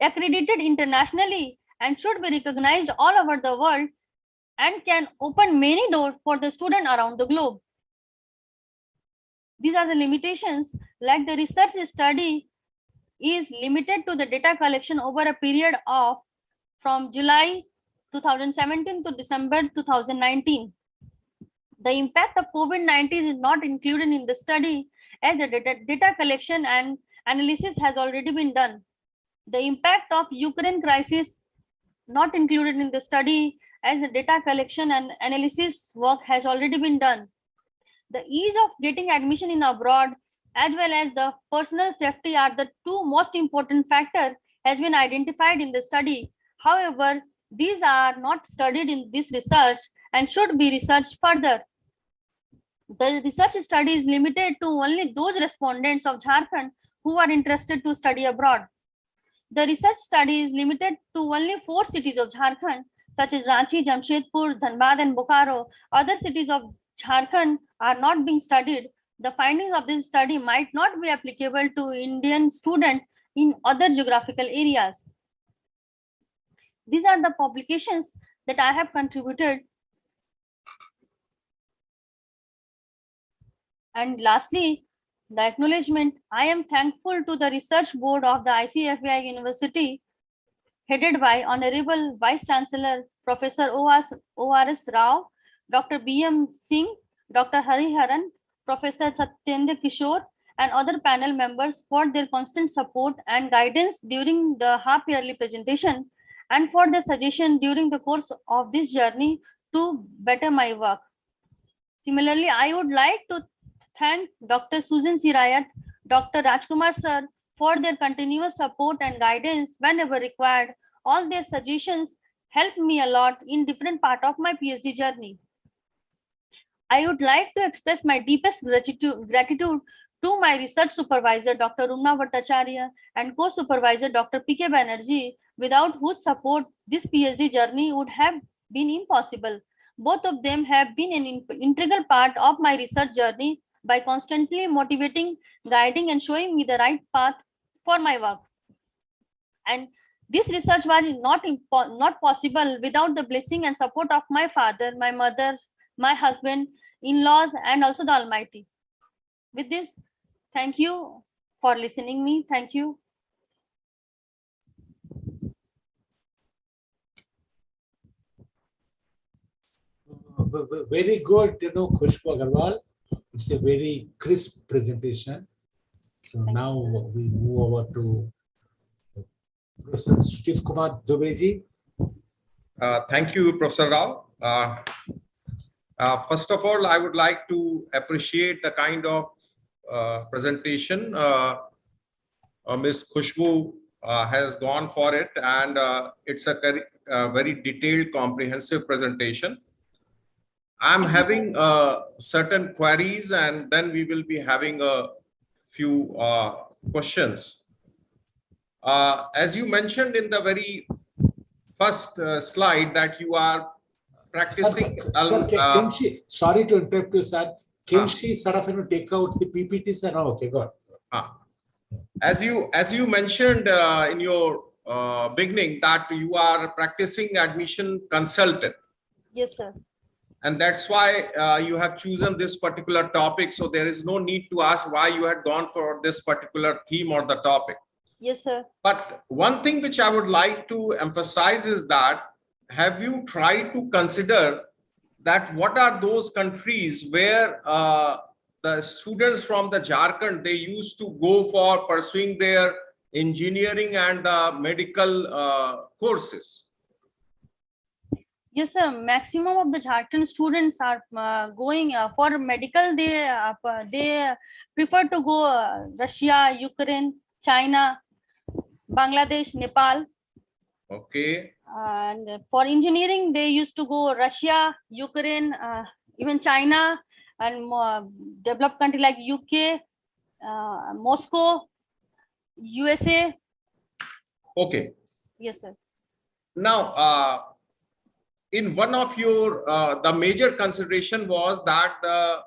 accredited internationally and should be recognized all over the world and can open many doors for the student around the globe. These are the limitations, like the research study is limited to the data collection over a period of from July 2017 to December 2019. The impact of COVID-19 is not included in the study as the data collection and analysis has already been done. The impact of Ukraine crisis not included in the study as the data collection and analysis work has already been done. The ease of getting admission in abroad as well as the personal safety are the two most important factors has been identified in the study. However, these are not studied in this research and should be researched further. The research study is limited to only those respondents of Jharkhand who are interested to study abroad. The research study is limited to only 4 cities of Jharkhand, such as Ranchi, Jamshedpur, Dhanbad, and Bokaro. Other cities of Jharkhand are not being studied. The findings of this study might not be applicable to Indian students in other geographical areas. These are the publications that I have contributed. And lastly, the acknowledgement. I am thankful to the research board of the ICFI University, headed by Honorable Vice Chancellor Professor O.R.S. Rao, Dr. B.M. Singh, Dr. Hariharan, Professor Satyendra Kishore, and other panel members for their constant support and guidance during the half-yearly presentation and for their suggestion during the course of this journey to better my work. Similarly, I would like to thank Dr. Susan Chirayat, Dr. Rajkumar sir for their continuous support and guidance whenever required. All their suggestions helped me a lot in different part of my PhD journey. I would like to express my deepest gratitude To my research supervisor, Dr. Rumna Bhattacharya, and co-supervisor, Dr. P.K. Banerjee, without whose support this PhD journey would have been impossible. Both of them have been an integral part of my research journey by constantly motivating, guiding, and showing me the right path for my work. And this research was not possible without the blessing and support of my father, my mother, my husband, in-laws, and also the Almighty. With this, thank you for listening me. Thank you. Very good, Khushbu Agarwal. It's a very crisp presentation. So now we move over to Professor Sujit Kumar Dubey ji. Thank you, Professor Rao. First of all, I would like to appreciate the kind of presentation Ms. Khushbu has gone for it, and it's a very detailed, comprehensive presentation. I'm having certain queries, and then we will be having a few questions. As you mentioned in the very first slide that you are practicing. Can she, sorry to interrupt you, sir. Can she sort of take out the PPTs and all? Okay, go on. As you mentioned in your beginning that you are practicing admission consultant. Yes, sir. And that's why you have chosen this particular topic. So there is no need to ask why you had gone for this particular theme or the topic. Yes, sir. But one thing which I would like to emphasize is that, have you tried to consider that what are those countries where the students from the Jharkhand, they used to go for pursuing their engineering and medical courses? Yes, sir. Maximum of the Jharkhand students are going for medical. They prefer to go Russia, Ukraine, China, Bangladesh, Nepal. Okay. And for engineering, they used to go Russia, Ukraine, even China, and developed country like UK, Moscow, USA. Okay. Yes, sir. Now, in one of your, the major consideration was that the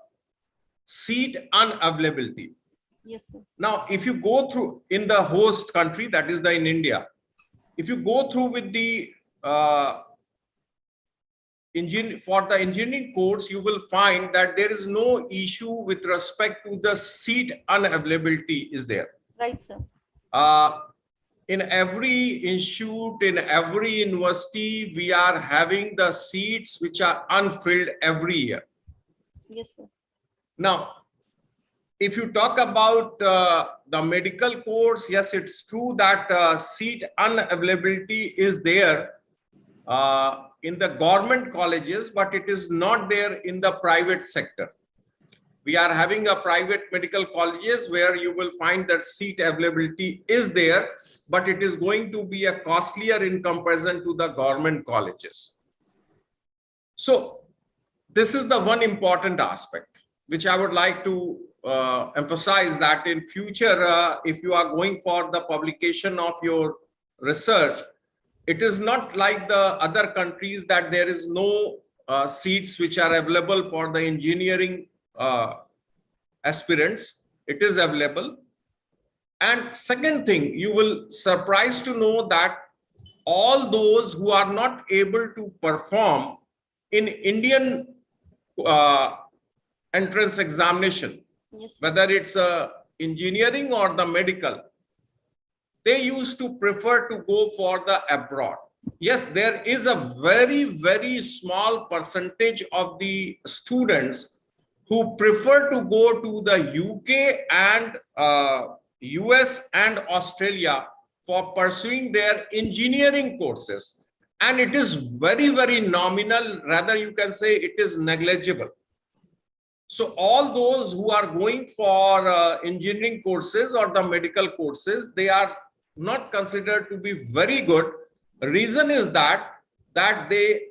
seat unavailability. Yes, sir. Now, if you go through in the host country, that is in India, if you go through with the for the engineering course, you will find that there is no issue with respect to the seat unavailability is there. Right, sir. In every institute, in every university, we are having the seats which are unfilled every year. Yes, sir. Now, if you talk about the medical course, yes, it's true that seat unavailability is there in the government colleges, but it is not there in the private sector. We are having a private medical colleges where you will find that seat availability is there, but it is going to be a costlier in comparison to the government colleges. So this is the one important aspect which I would like to emphasize, that in future, if you are going for the publication of your research, it is not like the other countries that there is no seats which are available for the engineering aspirants. It is available. And second thing, you will surprised to know that all those who are not able to perform in Indian entrance examination, Yes, sir. whether it's engineering or the medical, they used to prefer to go for the abroad. Yes, there is a very, very small percentage of the students who prefer to go to the UK and US and Australia for pursuing their engineering courses. And it is very, very nominal. Rather, you can say it is negligible. So all those who are going for engineering courses or the medical courses, they are not considered to be very good. The reason is that they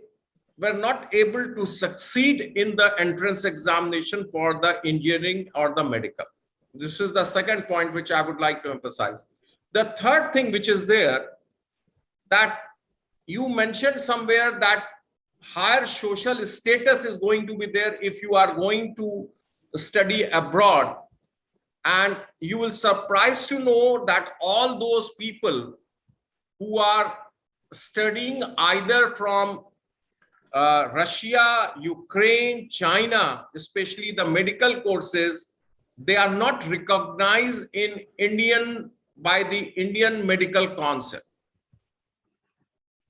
were not able to succeed in the entrance examination for the engineering or the medical. This is the second point which I would like to emphasize. The third thing which is there, that you mentioned somewhere that higher social status is going to be there if you are going to study abroad. And you will surprise to know that all those people who are studying either from Russia, Ukraine, China, especially the medical courses, they are not recognized in Indian by the Indian medical concept.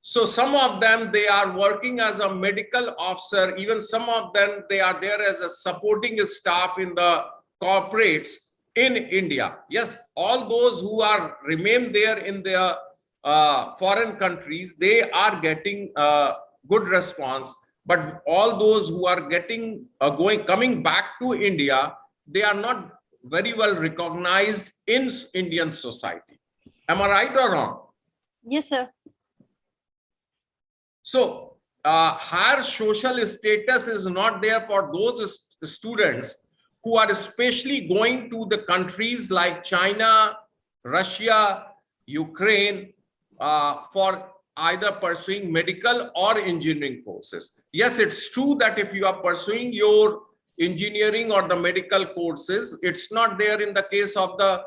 So some of them, they are working as a medical officer. Even some of them, they are there as a supporting staff in the corporates in India. Yes, all those who are remain there in their foreign countries, they are getting good response. But all those who are getting coming back to India, they are not very well recognized in Indian society. Am I right or wrong? Yes, sir. So higher social status is not there for those students who are especially going to the countries like China, Russia, Ukraine, for either pursuing medical or engineering courses. Yes, it's true that if you are pursuing your engineering or the medical courses, it's not there in the case of the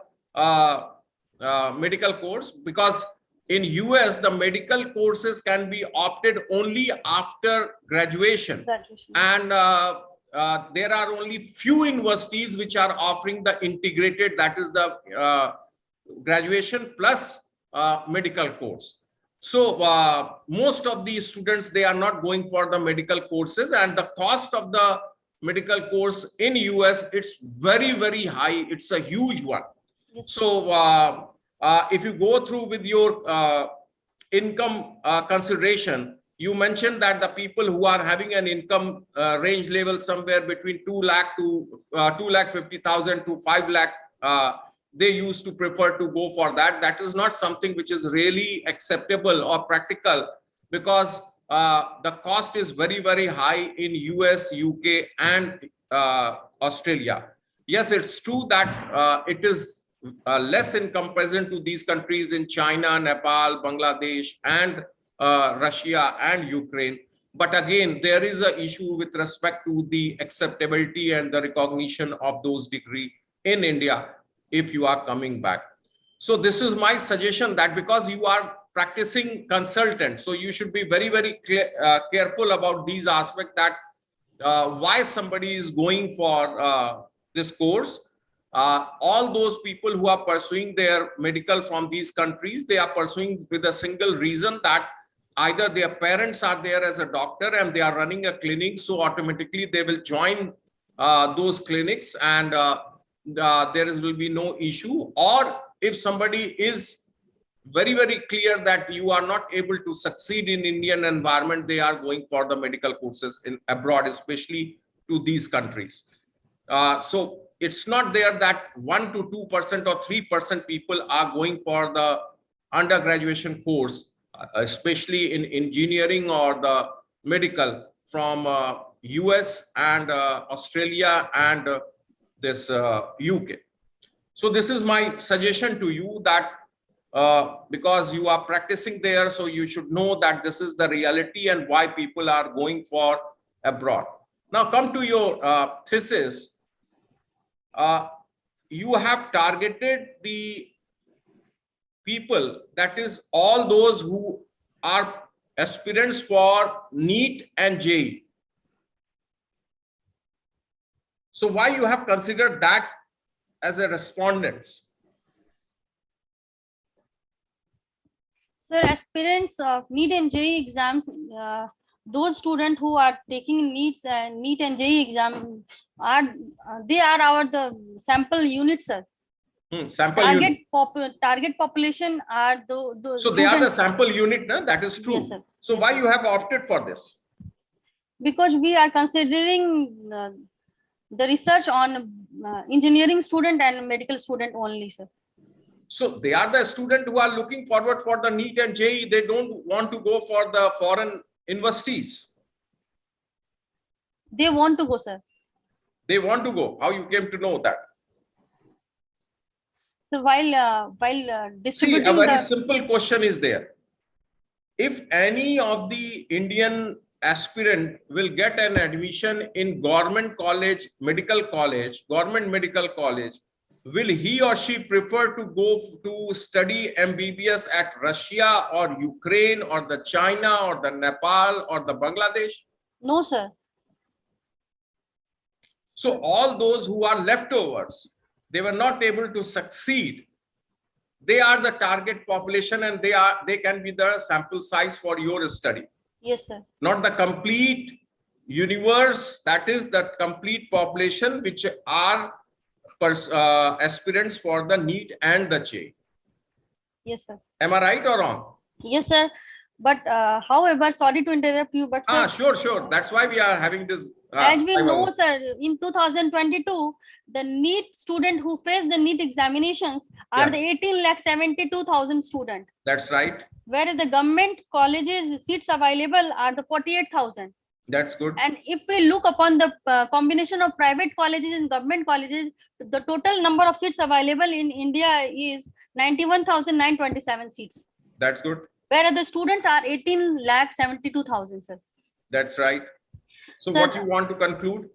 medical course, because in US, the medical courses can be opted only after graduation. And there are only few universities which are offering the integrated, that is the graduation plus medical course. So most of these students, they are not going for the medical courses, and the cost of the medical course in US, it's very, very high. It's a huge one. Yes. So if you go through with your income consideration, you mentioned that the people who are having an income range level somewhere between 2 lakh to 2,50,000 to 5 lakh, they used to prefer to go for that. That is not something which is really acceptable or practical, because the cost is very, very high in US, UK, and Australia. Yes, it's true that it is less in comparison to these countries in China, Nepal, Bangladesh, and Russia and Ukraine. But again, there is an issue with respect to the acceptability and the recognition of those degrees in India if you are coming back. So this is my suggestion, that because you are practicing consultant, so you should be very, very careful about these aspects, that why somebody is going for this course. All those people who are pursuing their medical from these countries, they are pursuing with a single reason, that either their parents are there as a doctor and they are running a clinic, so automatically they will join those clinics, and there will be no issue. Or if somebody is very, very clear that you are not able to succeed in Indian environment, they are going for the medical courses in abroad, especially to these countries. So it's not there that 1 to 2% or 3% people are going for the undergraduation course, especially in engineering or the medical from US and Australia and this UK. So this is my suggestion to you, that because you are practicing there, so you should know that this is the reality and why people are going for abroad. Now come to your thesis. You have targeted the people, that is all those who are aspirants for NEET and JEE. So why you have considered that as a respondents? Sir, aspirants of NEET and JEE exams, those students who are taking NEET and JEE exam, they are the sample unit, sir. Sample unit. Target population are those. So they are the sample unit, no? That is true. Yes, sir. So why you have opted for this? Because we are considering the research on engineering student and medical student only, sir. So they are the student who are looking forward for the NEET and JEE. They don't want to go for the foreign universities. They want to go, sir. They want to go. How you came to know that? So while See, distributing a very the simple question is there. If any of the Indian aspirant will get an admission in government medical college, will he or she prefer to go to study MBBS at Russia or Ukraine or the China or the Nepal or the Bangladesh? no, sir. So all those who are leftovers, they were not able to succeed. They are the target population and they can be the sample size for your study. Yes, sir. Not the complete universe, that is the complete population which are aspirants for the NEET and the JEE. Yes, sir. Am I right or wrong? Yes, sir. But however, sorry to interrupt you, but sir, Sure. That's why we are having this. as we know, sir, in 2022, the NEET student who face the NEET examinations are Yeah. the 18,72,000 student, That's right. whereas the government colleges seats available are the 48,000. That's good. And if we look upon the combination of private colleges and government colleges, the total number of seats available in India is 91,927 seats, That's good. whereas the students are 18,72,000, sir. That's right. So Sir, what you want to conclude?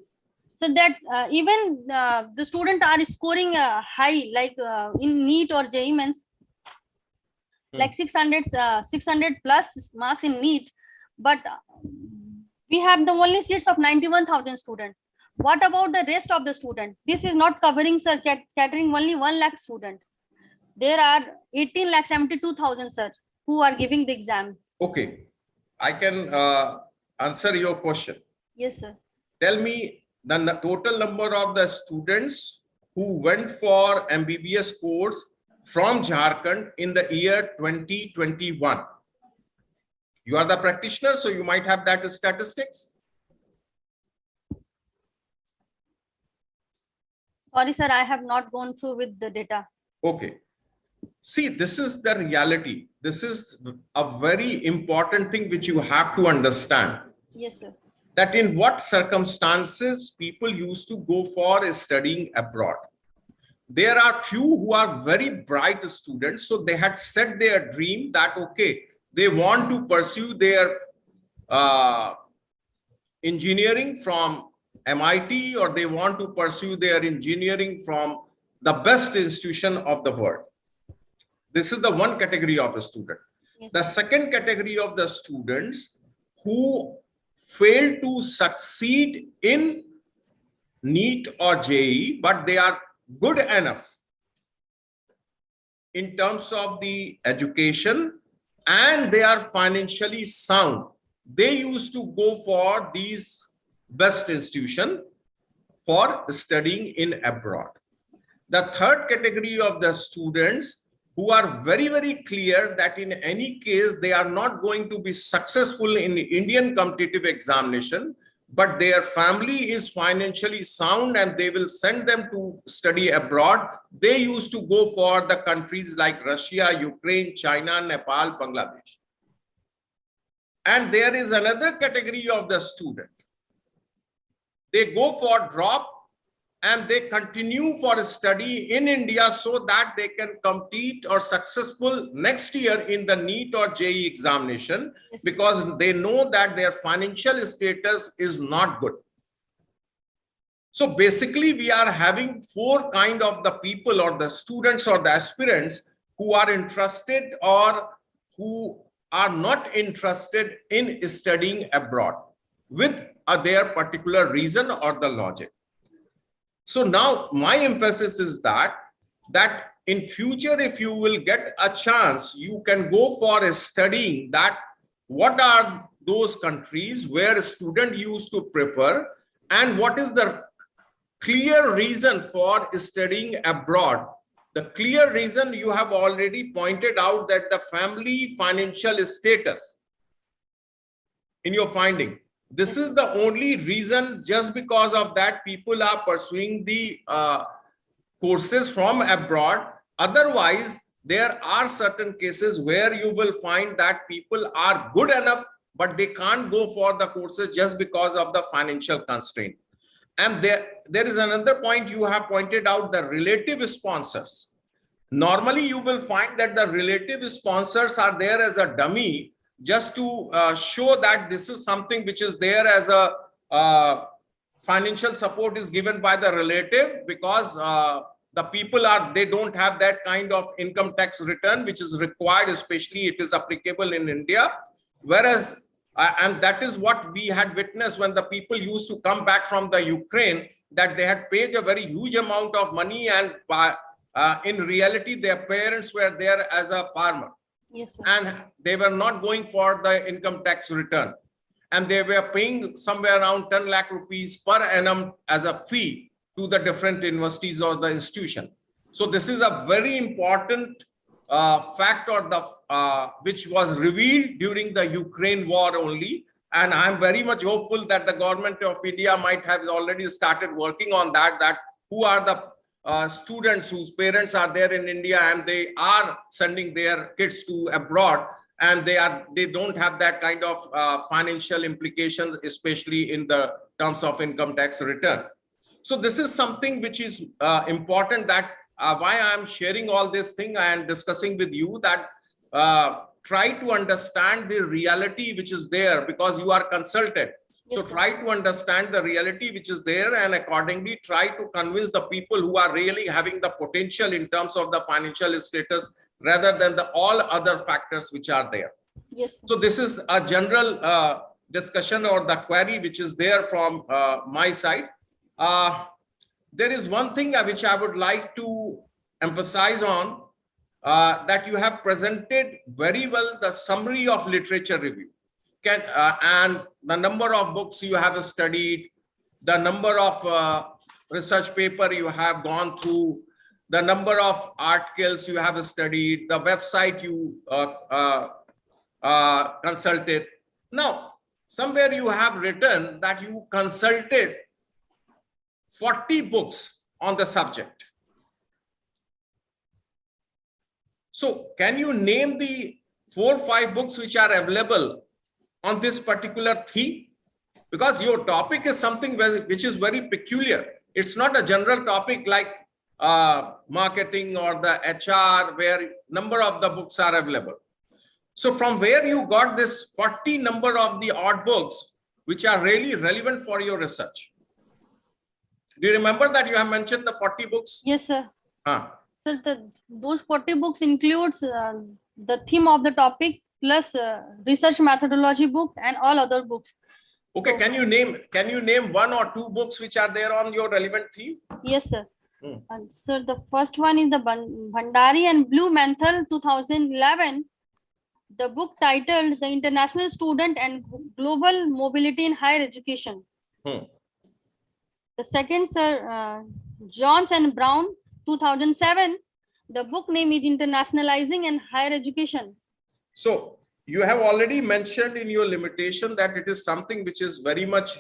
So that even the student are scoring high, like in NEET or JEE means like 600 plus marks in NEET, but we have the only seats of 91,000 students. What about the rest of the student? This is not covering, sir, catering only 1 lakh student. There are 18,72,000, sir, who are giving the exam. Okay, I can answer your question. Yes, sir. Tell me the total number of the students who went for MBBS course from Jharkhand in the year 2021. You are the practitioner, so you might have that statistics. Sorry, sir, I have not gone through with the data. Okay. See, this is the reality. This is a very important thing which you have to understand. Yes, sir. That in what circumstances people used to go for studying abroad. There are few who are very bright students, so they had set their dream that, okay, they want to pursue their engineering from MIT, or they want to pursue their engineering from the best institution of the world. This is the one category of a student. Yes, The second category of the students who fail to succeed in NEET or JEE, but they are good enough in terms of the education and they are financially sound. They used to go for these best institution for studying in abroad. The third category of the students who are very, very clear that in any case, they are not going to be successful in Indian competitive examination, but their family is financially sound and they will send them to study abroad. They used to go for the countries like Russia, Ukraine, China, Nepal, Bangladesh. And there is another category of the student. They go for drop and they continue for study in India so that they can compete or successful next year in the NEET or JEE examination, yes, because they know that their financial status is not good. So basically we are having four kind of the people or the students or the aspirants who are interested or who are not interested in studying abroad with their particular reason or the logic. So now my emphasis is that in future, if you will get a chance, you can go for studying that what are those countries where a student used to prefer and what is the clear reason for studying abroad. The clear reason you have already pointed out that the family financial status in your finding. This is the only reason. Just because of that, people are pursuing the courses from abroad. Otherwise, there are certain cases where you will find that people are good enough, but they can't go for the courses just because of the financial constraint. And there is another point you have pointed out, the relative sponsors. Normally, you will find that the relative sponsors are there as a dummy just to show that this is something which is there as a financial support is given by the relative, because the people they don't have that kind of income tax return which is required, especially it is applicable in India. Whereas, and that is what we had witnessed when the people used to come back from the Ukraine, that they had paid a very huge amount of money, and in reality, their parents were there as a farmer. Yes, sir. And they were not going for the income tax return. And they were paying somewhere around 10 lakh rupees per annum as a fee to the different universities or the institution. So this is a very important fact, or the which was revealed during the Ukraine war only. And I'm very much hopeful that the government of India might have already started working on that who are the students whose parents are there in India and they are sending their kids to abroad, and they don't have that kind of financial implications, especially in the terms of income tax return. So this is something which is important, that why I'm sharing all this thing and discussing with you, that try to understand the reality which is there, because you are consulted. So try to understand the reality which is there, and accordingly try to convince the people who are really having the potential in terms of the financial status, rather than the all other factors which are there. Yes, sir. So this is a general discussion or the query which is there from my side. There is one thing which I would like to emphasize on, that you have presented very well the summary of literature review. And the number of books you have studied, the number of research paper you have gone through, the number of articles you have studied, the website you consulted. Now, somewhere you have written that you consulted 40 books on the subject. So can you name the 4 or 5 books which are available on this particular theme? Because your topic is something which is very peculiar. It's not a general topic like marketing or the HR, where number of the books are available. So from where you got this 40 number of the odd books which are really relevant for your research? Do you remember that you have mentioned the 40 books? Yes, sir. Sir, those 40 books includes the theme of the topic plus research methodology book and all other books. Okay, So, can you name 1 or 2 books which are there on your relevant theme? yes, sir. Sir, the first one is the Bhandari and Blumenthal 2011. The book titled The International Student and Global Mobility in Higher Education. The second, sir, Jones and Brown 2007. The book name is Internationalizing and Higher Education. So you have already mentioned in your limitation that it is something which is very much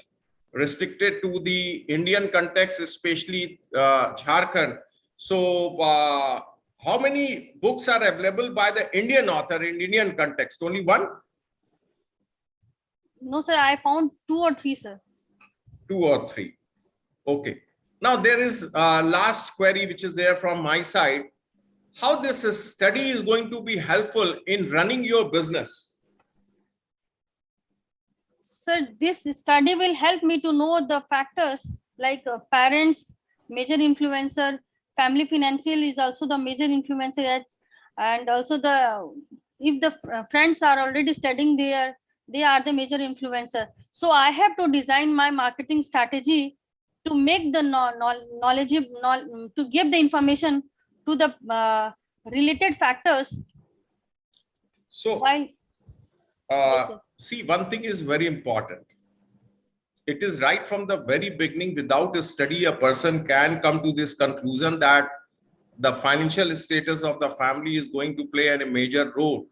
restricted to the Indian context, especially Jharkhand. So how many books are available by the Indian author in Indian context? Only 1? No, sir, I found 2 or 3, sir. 2 or 3. Okay. Now there is last query which is there from my side. How this study is going to be helpful in running your business? Sir, this study will help me to know the factors like parents, major influencer, family financial is also the major influencer, and also if the friends are already studying there, they are the major influencer. So I have to design my marketing strategy to make the knowledge, to give the information to the related factors. So While yes, see, one thing is very important. It is right from the very beginning, without a study, a person can come to this conclusion that the financial status of the family is going to play a major role.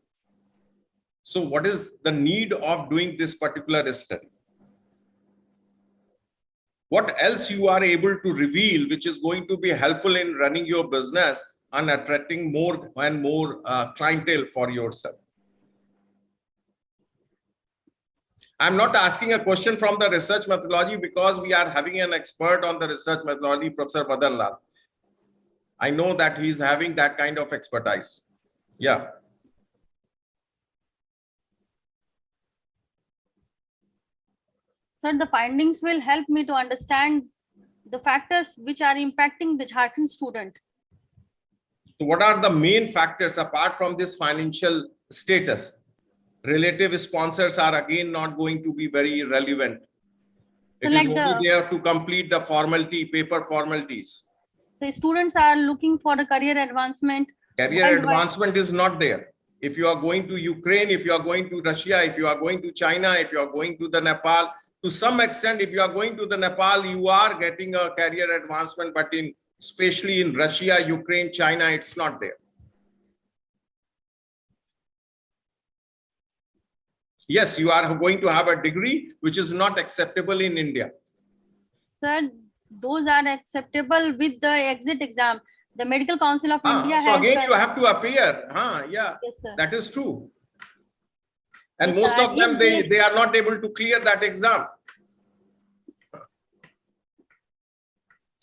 So what is the need of doing this particular study? What else you are able to reveal which is going to be helpful in running your business and attracting more and more clientele for yourself? I'm not asking a question from the research methodology because we are having an expert on the research methodology, Professor Madan Lal. I know that he's having that kind of expertise. Yeah. Sir, the findings will help me to understand the factors which are impacting the Jharkhand student. So what are the main factors apart from this financial status? Relative sponsors are again not going to be very relevant. So It is like only there to complete the formality, paper formalities. so students are looking for a career advancement. Career worldwide. advancement is not there. If you are going to Ukraine, if you are going to Russia, if you are going to China, if you are going to the Nepal, to some extent, if you are going to the Nepal, you are getting a career advancement, but especially in Russia, Ukraine, China, it's not there. Yes, you are going to have a degree which is not acceptable in India. Sir, those are acceptable with the exit exam. The Medical Council of India So has again, done- you have to appear. Yeah, Yes, sir. that is true. And Yes, most sir. of them, And if they are not able to clear that exam.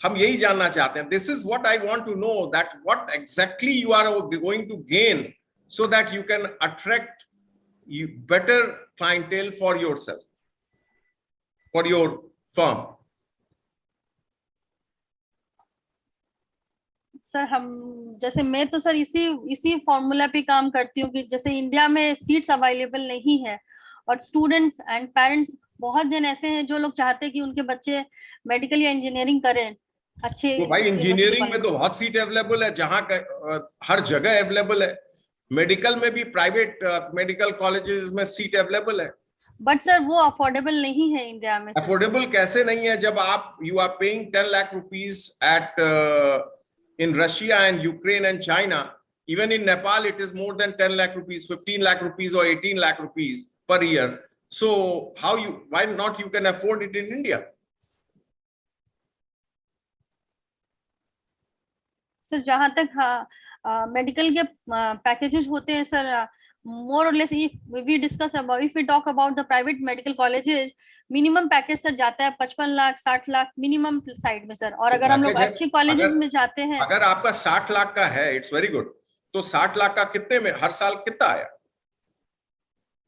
हम यही जानना चाहते हैं. This is what I want to know, that what exactly you are going to gain so that you can attract better clientele for yourself, for your firm. Sir हम जैसे मैं तो sir इसी फॉर्मूला पे काम करती हूँ कि जैसे इंडिया में सीट्स अवेलेबल नहीं है और स्टूडेंट्स एंड पेरेंट्स बहुत जन ऐसे हैं जो लोग चाहते हैं कि उनके बच्चे मेडिकल या इंजीनियरिंग करें अच्छे। तो भाई इंजीनियरिंग में तो बहुत सीट अवेलेबल है, जहां हर जगह अवेलेबल है. मेडिकल में भी प्राइवेट मेडिकल कॉलेजेस में सीट अवेलेबल है. बट सर वो अफोर्डेबल नहीं है इंडिया में. अफोर्डेबल कैसे नहीं है जब आप you are paying 10 lakh rupees at in Russia and Ukraine and China. Even in Nepal, it is more than 10 lakh rupees, 15 lakh rupees or 18 lakh rupees per year. So why not you can afford it in India? Sir जहां तक medical के packages होते हैं sir, more or less if we discuss about, if we talk about the private medical colleges, minimum package sir जाता है 55 lakh 60 lakh minimum side में sir. और अगर हम लोग अच्छी कॉलेजेस में जाते हैं, अगर आपका 60 लाख का है, इट्स वेरी गुड. तो 60 लाख का कितने में हर साल कितना आया?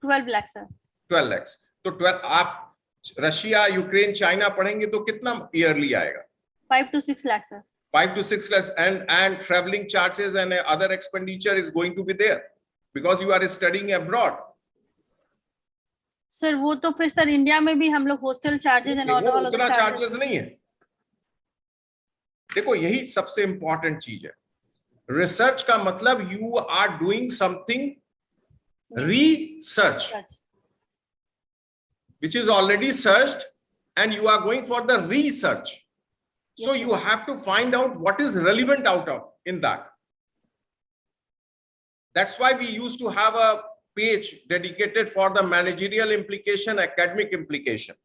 12 लाख सर. 12 लाख. तो 12 आप रशिया, यूक्रेन, चाइना पढ़ेंगे तो कितना ईयरली आएगा? 5 to 6 lakh sir. 5 to 6 lakhs, and traveling charges and other expenditure is going to be there because you are studying abroad. Sir वो तो फिर सर इंडिया में भी हम लोग हॉस्टल चार्जेस एंड ऑल उतना चार्जेस नहीं है. देखो यही सबसे इंपॉर्टेंट चीज है. रिसर्च का मतलब you are doing something research which is already searched and you are going for the research. So you have to find out what is relevant out of in that. That's why we used to have a page dedicated for the managerial implication, academic implication.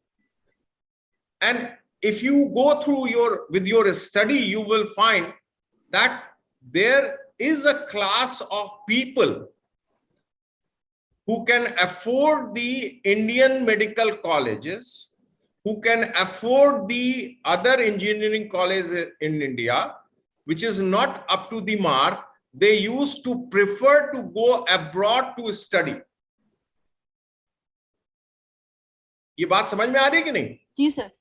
And if you go through with your study, you will find that there is a class of people who can afford the Indian medical colleges, who can afford the other engineering colleges in India, which is not up to the mark. They used to prefer to go abroad to study. ये बात समझ में आ रही है कि नहीं? जी sir.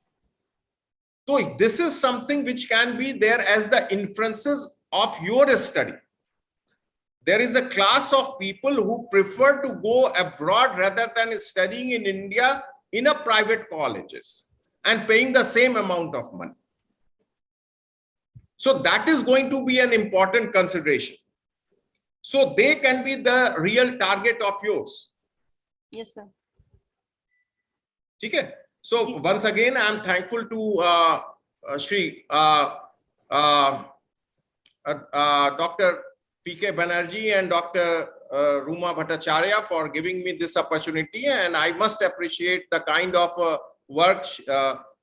So this is something which can be there as the inferences of your study. There is a class of people who prefer to go abroad rather than studying in India in a private colleges and paying the same amount of money. So that is going to be an important consideration. So they can be the real target of yours. Yes sir. Okay. So once again, I am thankful to Shri Dr. P.K. Banerjee and Dr. Ruma Bhattacharya for giving me this opportunity, and I must appreciate the kind of work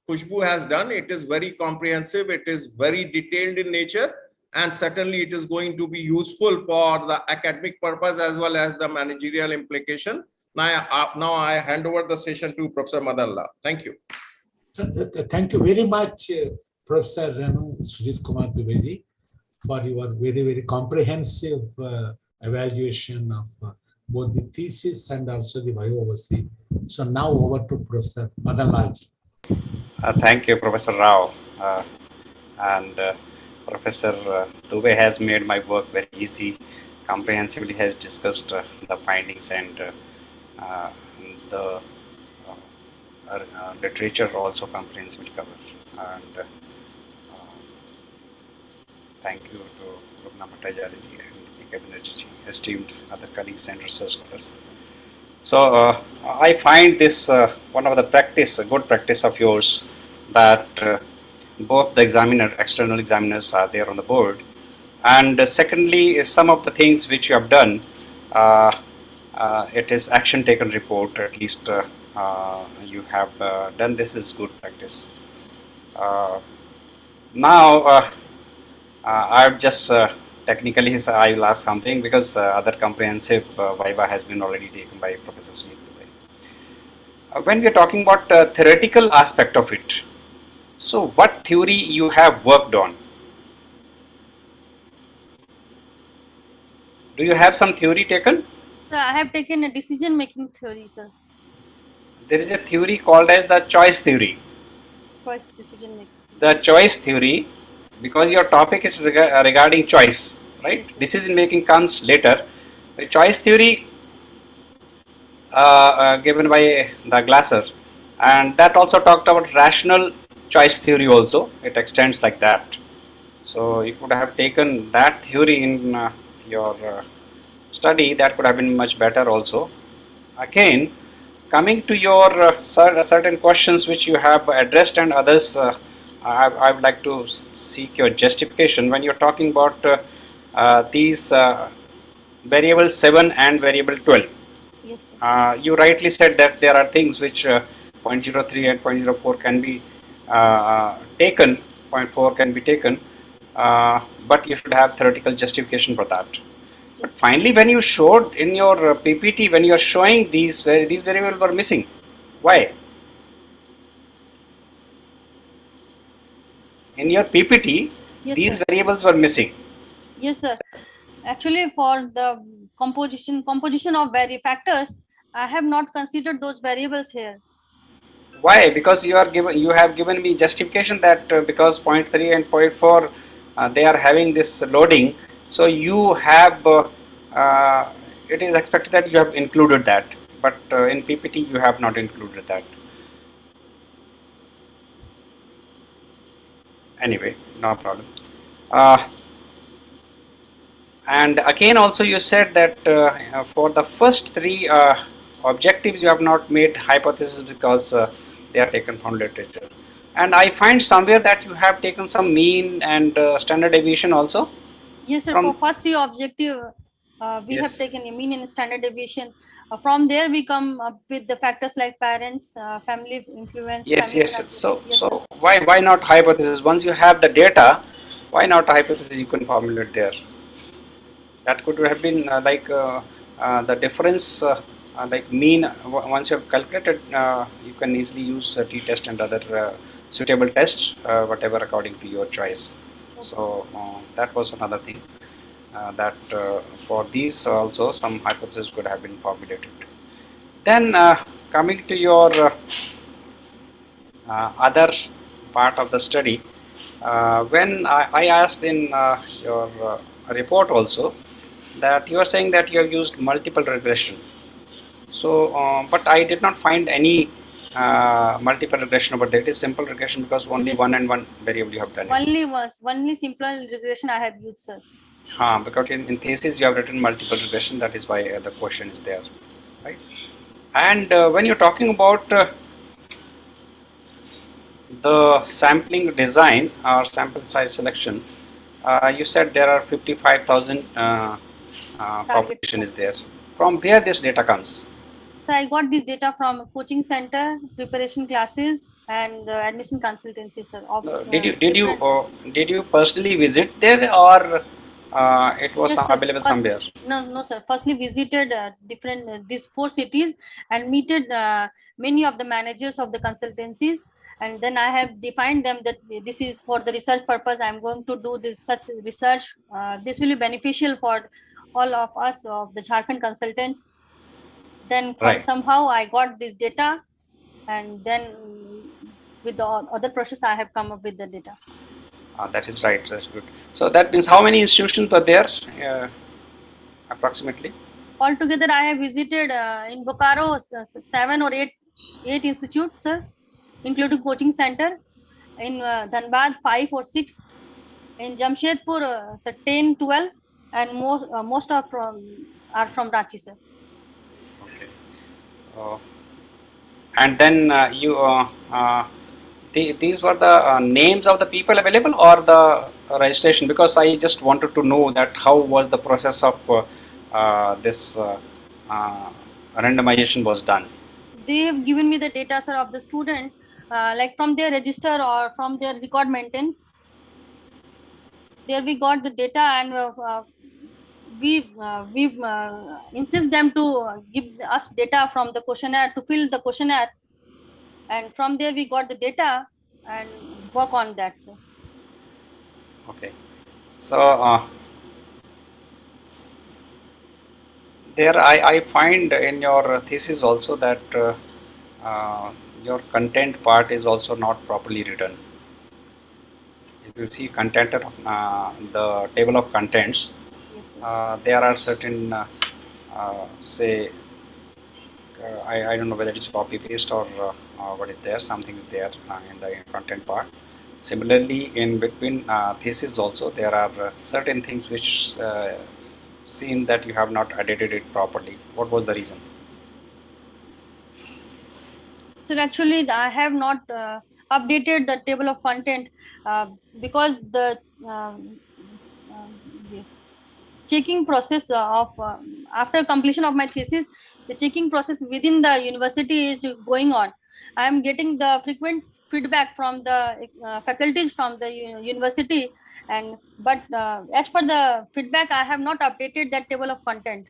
Khushbu has done. It is very comprehensive, it is very detailed in nature, and certainly it is going to be useful for the academic purpose as well as the managerial implication. Now I hand over the session to Professor Madanla. Thank you. Thank you very much, Professor Sujit Kumar Dubey ji. for your very, very comprehensive evaluation of both the thesis and also the Voce. So now over to Professor Madan Lalji. Thank you, Professor Rao. And Professor Dubey has made my work very easy, comprehensively has discussed the findings and the literature also comprehensively covered. And thank you to Rupna Bhattacharya and P.K. Banerjee, esteemed other colleagues and research scholars. So I find this one of the practice, a good practice of yours, that both the examiner, external examiners are there on the board, and secondly is some of the things which you have done. It is action taken report. At least you have done this is good practice. Now I've just technically I will ask something because other comprehensive Viva has been already taken by Professor Sunil Dubey. When we are talking about theoretical aspect of it, so what theory you have worked on? Do you have some theory taken? So I have taken a decision making theory, sir. There is a theory called as the choice theory. First decision making. The choice theory, because your topic is regarding choice, right? Yes, sir. Decision making comes later. The choice theory given by the Glasser, and that also talked about rational choice theory also. It extends like that. So you could have taken that theory in your study. That could have been much better also. Again, coming to your certain questions which you have addressed and others, I would like to seek your justification when you're talking about these variable 7 and variable 12. Yes, sir. You rightly said that there are things which 0.03 and 0.04 can be taken, 0.4 can be taken, but you should have theoretical justification for that. But finally, when you showed in your PPT, when you are showing these variables were missing. Why? In your PPT, Yes, these sir. variables were missing. Yes, sir. Actually, for the composition of factors, I have not considered those variables here. Why? Because you have given me justification that because 0.3 and 0.4 they are having this loading, so you have it is expected that you have included that, but in PPT you have not included that. Anyway, no problem. And again, also you said that for the first three objectives you have not made hypothesis because they are taken from literature. And I find somewhere that you have taken some mean and standard deviation also. Yes, sir. From- For first three objective, we Yes. have taken a mean and standard deviation. From there, we come up with the factors like parents, family influence. Yes, family yes. translation. Yes, So sir. why not hypothesis? Once you have the data, why not hypothesis? You can formulate there. That could have been the difference, like mean. Once you have calculated, you can easily use t-test and other suitable tests, whatever according to your choice. Okay, So that was another thing that for these also some hypothesis could have been formulated. Then coming to your other part of the study, when I asked in your report also that you are saying that you have used multiple regression. So, but I did not find any multiple regression over there. It is simple regression because only Yes, one sir. and one variable you have done. Only simple regression I have used, sir. Because in thesis you have written multiple regression. That is why the question is there, right? And when you're talking about the sampling design or sample size selection, you said there are 55,000 population is there. From where this data comes? So I got this data from a coaching center, preparation classes, and admission consultancy, sir. Did you personally visit there, or it was Yes, sir. available somewhere? No, sir. Firstly, visited different these 4 cities and meted many of the managers of the consultancies, and then I have defined them that this is for the research purpose. I'm going to do this such research. This will be beneficial for all of us of the Jharkhand consultants. Then from Right. somehow I got this data, and then with the other process I have come up with the data. That is right. That's good. So that means how many institutions were there approximately? Altogether, I have visited in Bokaro 7 or 8 institutes, sir, including coaching center. In Dhanbad 5 or 6. In Jamshedpur 10, 12, and most are from Ranchi, sir. Okay. And then these were the names of the people available or the registration? Because I just wanted to know that how was the process of this randomization was done. They have given me the data, sir, of the student, like from their register or from their record maintained. There we got the data, and we insist them to give us data from the questionnaire to fill the questionnaire, and from there we got the data and work on that, sir. Okay. So there I find in your thesis also that your content part is also not properly written. If you see content of the table of contents, Yes, sir. there are certain say I don't know whether it's copy paste or what is there, something is there in the content part. Similarly, in between thesis also there are certain things which seem that you have not edited it properly. What was the reason? Sir, actually, I have not updated the table of content because the checking process of after completion of my thesis, the checking process within the university is going on. I am getting the frequent feedback from the faculties from the university, and but as per the feedback, I have not updated that table of content.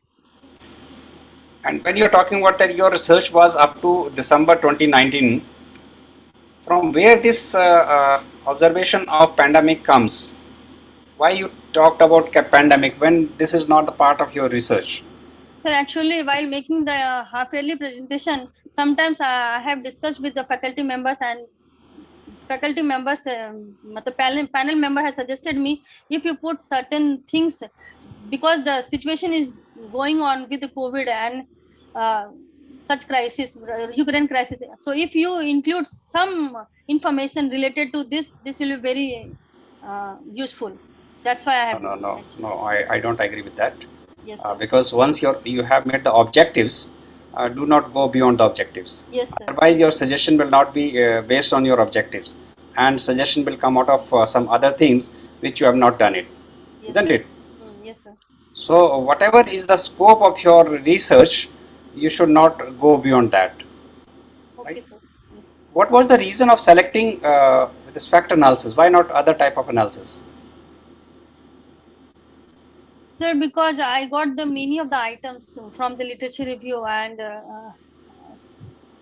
And when you're talking about that your research was up to December 2019, from where this observation of pandemic comes? Why you talked about pandemic when this is not the part of your research? Sir, actually, while making the half-yearly presentation, sometimes I have discussed with the faculty members, and faculty members, the panel member has suggested me, if you put certain things, because the situation is going on with the COVID and such crisis, Ukraine crisis. So if you include some information related to this will be very useful. That's why I have. No, I don't agree with that. Yes, sir. Because once you have made the objectives, do not go beyond the objectives. Yes, sir. Otherwise, your suggestion will not be based on your objectives, and suggestion will come out of some other things which you have not done it, Yes, isn't sir. it? Yes, sir. So whatever is the scope of your research, you should not go beyond that. Okay, Right? sir. Yes. What was the reason of selecting this factor analysis? Why not other type of analysis? Sir, because I got the many of the items from the literature review, and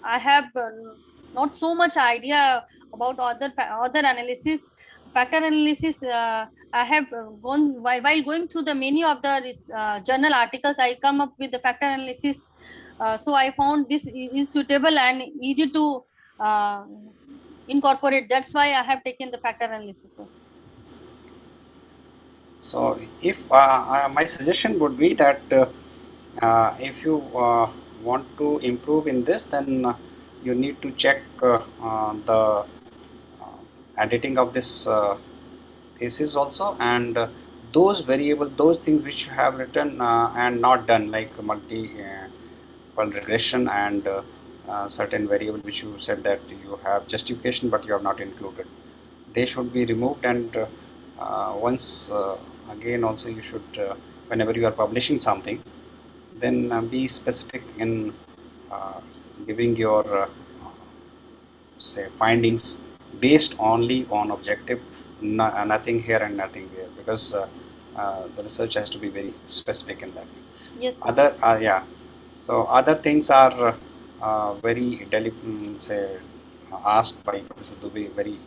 I have not so much idea about other analysis, factor analysis. I have gone while going through the many of the journal articles, I come up with the factor analysis. So I found this is suitable and easy to incorporate. That's why I have taken the factor analysis, sir. So if my suggestion would be that if you want to improve in this, then you need to check the editing of this thesis also, and those variables, those things which you have written and not done, like multiple regression and certain variable which you said that you have justification but you have not included, they should be removed. And once again also you should whenever you are publishing something, then be specific in giving your say findings based only on objective, nothing here and nothing there, because the research has to be very specific in that. Yes, sir. Other so other things are very say asked by Professor Dubey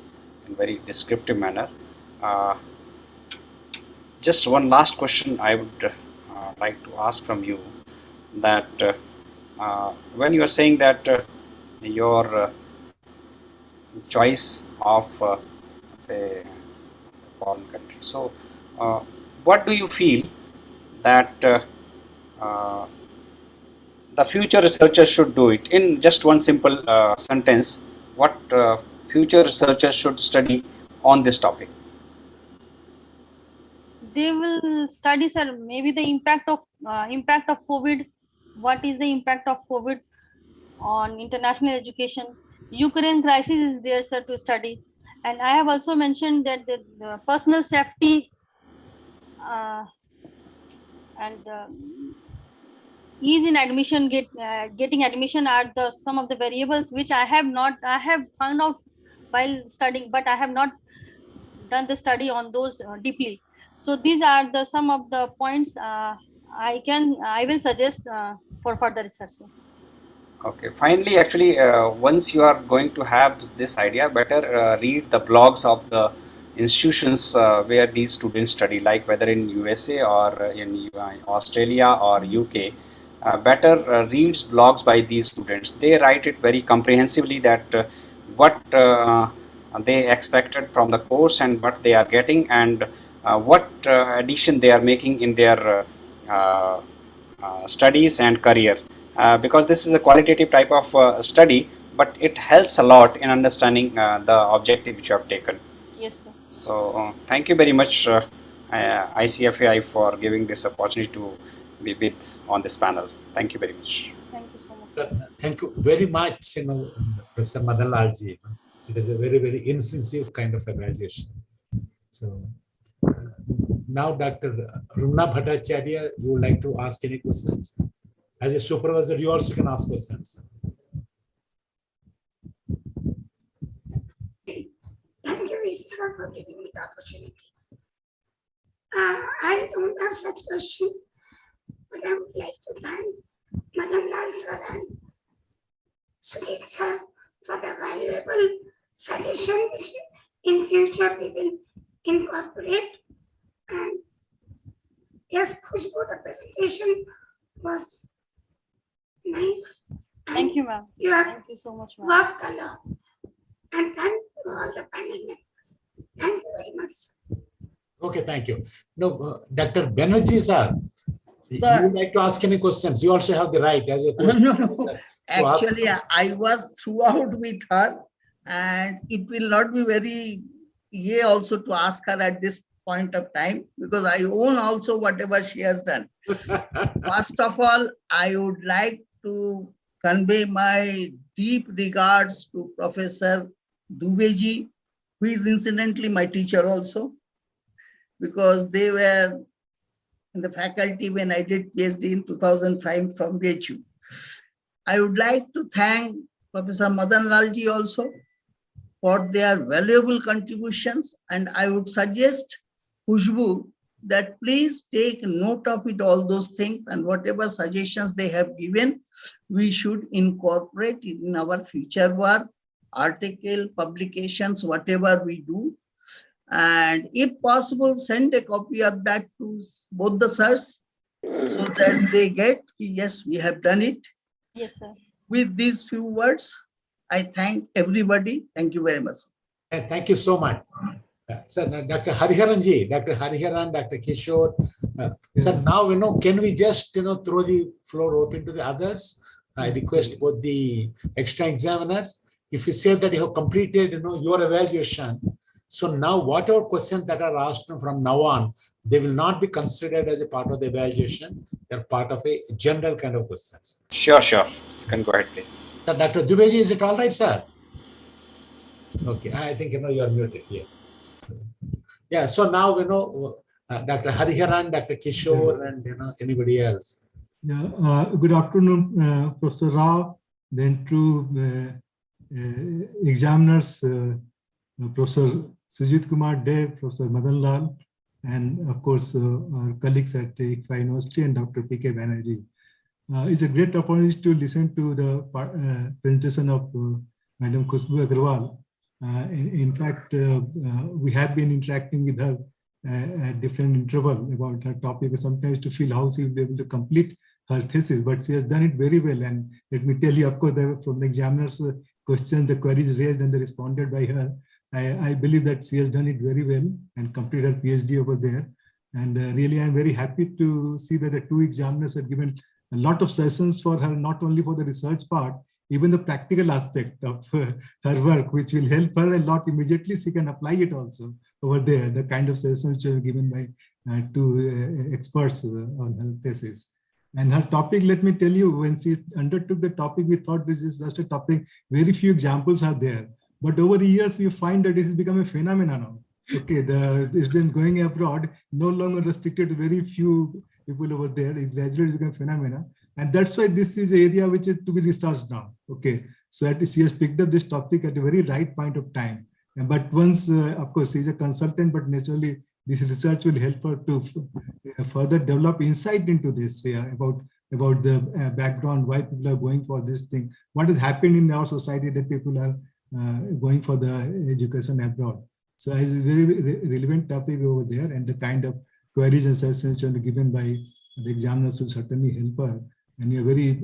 in very descriptive manner. Just one last question I would like to ask from you, that when you are saying that your choice of say foreign country, so what do you feel that uh, the future researchers should do it? In just one simple sentence, what future researchers should study on this topic? They will study, sir, maybe the impact of COVID. What is the impact of COVID on international education? Ukraine crisis is there, sir, to study. And I have also mentioned that the personal safety and ease in admission, getting admission are the some of the variables which I have found out while studying, but I have not done the study on those deeply. So these are the some of the points I will suggest for further research. Okay, finally, actually, once you are going to have this idea, better read the blogs of the institutions where these students study, like whether in USA or in Australia or UK. Better reads blogs by these students. They write it very comprehensively, that what they expected from the course and what they are getting, and what addition they are making in their studies and career. Because this is a qualitative type of study, but it helps a lot in understanding the objective which you have taken. Yes, sir. So thank you very much, ICFAI, for giving this opportunity to be with on this panel. Thank you very much. Thank you so much. Sir, thank you very much, Professor Madan Lalji. It is a very, very incisive kind of evaluation. So now, Dr. Rumna Bhattacharya, you would like to ask any questions? As a supervisor, you also can ask questions. Thank you, VC sir, for giving me the opportunity. I don't have such question, but I would like to thank Madan Lal sir and Sujit sir for the valuable suggestion which in future we will incorporate. And yes, Khushbu, the presentation was nice. Thank you, ma'am. You have Thank you so much, ma'am. worked a lot. And thank you all the panel members. Thank you very much. Okay, thank you. No, Dr. Banerjee, sir, you would like to ask any questions? You also have the right as a question. No. Actually, I was throughout with her, and it will not be very also to ask her at this point of time, because I own also whatever she has done. First of all, I would like to convey my deep regards to Professor Dubeji, who is incidentally my teacher also, because they were in the faculty when I did PhD in 2005 from VHU. I would like to thank Professor Madan Lalji also for their valuable contributions, and I would suggest Khushbu that please take note of it, all those things, and whatever suggestions they have given, we should incorporate in our future work, article, publications, whatever we do. And if possible, send a copy of that to both the sirs so that they get, yes, we have done it. Yes, sir. With these few words, I thank everybody. Thank you very much. Thank you so much. Sir, Dr. Hariharanji, Dr. Hariharan, Dr. Kishore. Sir, now, can we just, throw the floor open to the others? I request both the extra examiners. If you say that you have completed, your evaluation, so now whatever questions that are asked from now on, they will not be considered as a part of the evaluation. They're part of a general kind of questions. Sure. You can go ahead, please. Sir, Dr. Dubeji, is it all right, sir? Okay, I think, you are muted here. So now, Dr. Hariharan, Dr. Kishore, and anybody else. Yeah, good afternoon, Professor Rao, then to examiners, Professor Sujit Kumar Dev, Professor Madan Lal, and of course, our colleagues at ICFA University and Dr. P.K. Banerjee. It's a great opportunity to listen to the presentation of Madam Khushbu Agarwal. In fact, we have been interacting with her at different interval about her topic, sometimes to feel how she will be able to complete her thesis, but she has done it very well. And let me tell you, of course, from the examiner's questions, the queries raised and responded by her, I believe that she has done it very well and completed her PhD over there. And really, I'm very happy to see that the 2 examiners have given a lot of sessions for her, not only for the research part, even the practical aspect of her work, which will help her a lot immediately. She can apply it also over there, the kind of sessions which were given by 2 experts on her thesis. And her topic, let me tell you, when she undertook the topic, we thought this is just a topic, very few examples are there. But over the years, we find that it has become a phenomenon now. Okay, the students going abroad, no longer restricted to very few people over there. It gradually become a phenomenon. And that's why this is an area which is to be researched now. Okay, so she has picked up this topic at a very right point of time. But once, of course, she's a consultant, but naturally this research will help her to further develop insight into this about the background, why people are going for this thing, what has happened in our society that people are going for the education abroad. So it's a very relevant topic over there, and the kind of queries and sessions given by the examiners will certainly help her. And we are very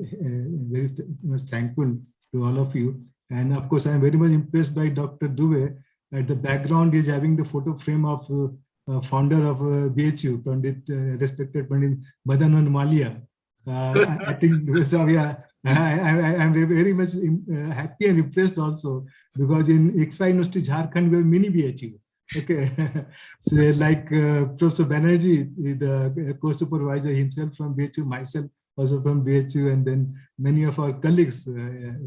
much thankful to all of you. And of course, I am very much impressed by Dr. Dubey. At the background is having the photo frame of founder of BHU, Pandit, respected Pandit Madanand Malia. I think so, yeah, I am very much happy and impressed also, because in ICFA University, Jharkhand, we have mini BHU. Okay, so like Professor Banerjee, the co-supervisor himself from BHU, myself also from BHU, and then many of our colleagues,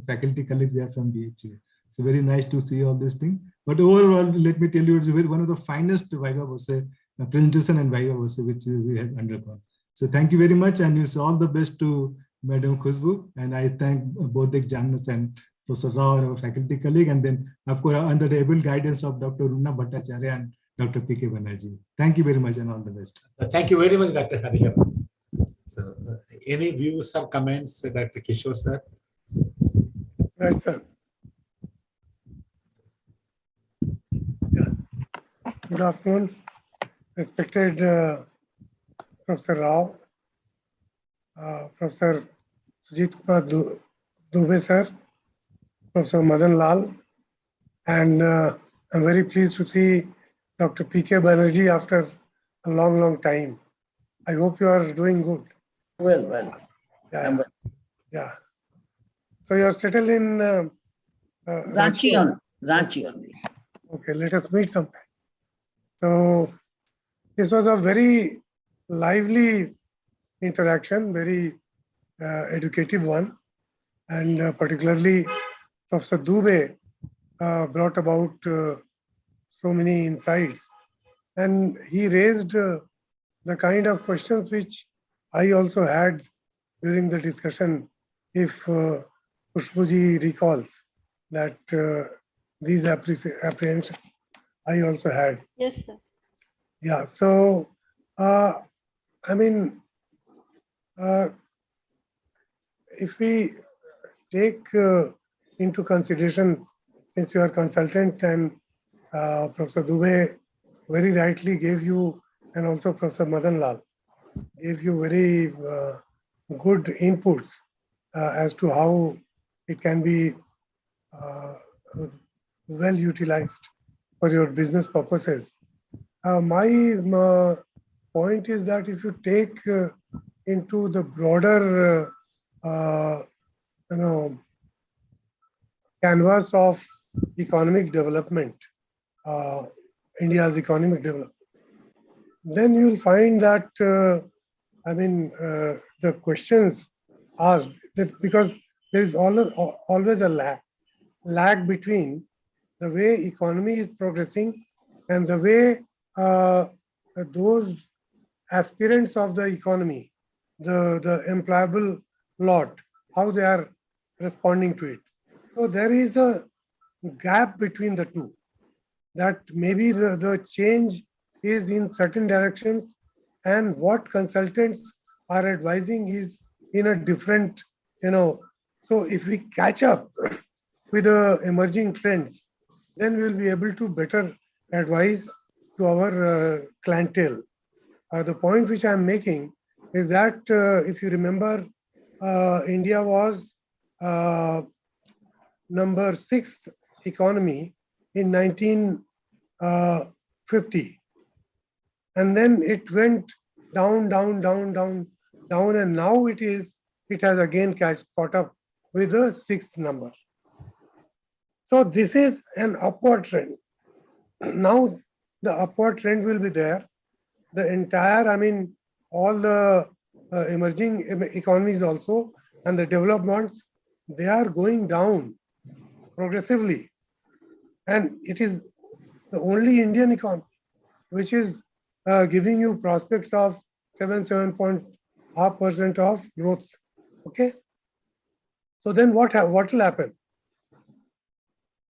faculty colleagues, they are from BHU. So very nice to see all this thing. But overall, let me tell you, it's one of the finest Viva Voce presentation and Viva Voce which we have undergone. So thank you very much, and wish all the best to Madam Khushbu. And I thank both the examiners and Professor Rao, our faculty colleague, and then of course under the able guidance of Dr. Runa Bhattacharya and Dr. P.K. Banerjee. Thank you very much, and all the best. Thank you very much, Dr. Hariharan. So, any views or comments, Dr. Kishore sir? Right, sir. Yeah. Good afternoon, respected Professor Rao, Professor Sujit Kumar Dubey sir, Professor Madan Lal, and I'm very pleased to see Dr. P.K. Banerjee after a long time. I hope you are doing good. Well. Yeah. So you are settled in Ranchi only. Okay, let us meet sometime. So this was a very lively interaction, very educative one, and particularly Professor Dubey brought about so many insights, and he raised the kind of questions which I also had during the discussion, if Khushbu recalls that these apprehensions I also had. Yes, sir. Yeah, so I mean, if we take into consideration, since you are consultant and Professor Dubey very rightly gave you, and also Professor Madan Lal gave you very good inputs as to how it can be well utilized for your business purposes. My point is that if you take into the broader canvas of economic development, India's economic development, then you'll find that the questions asked, that because there is always a lag between the way economy is progressing and the way those aspirants of the economy, the employable lot, how they are responding to it. So there is a gap between the two, that maybe the change is in certain directions, and what consultants are advising is in a different, so if we catch up with the emerging trends, then we'll be able to better advise to our clientele. The point which I'm making is that if you remember, India was number 6th economy in 1950. And then it went down, and now it has again caught up with the 6th number. So this is an upward trend. Now the upward trend will be there. The entire, all the emerging economies also and the developments, they are going down progressively. And it is the only Indian economy which is giving you prospects of 7.5% of growth. Okay. So then what will happen?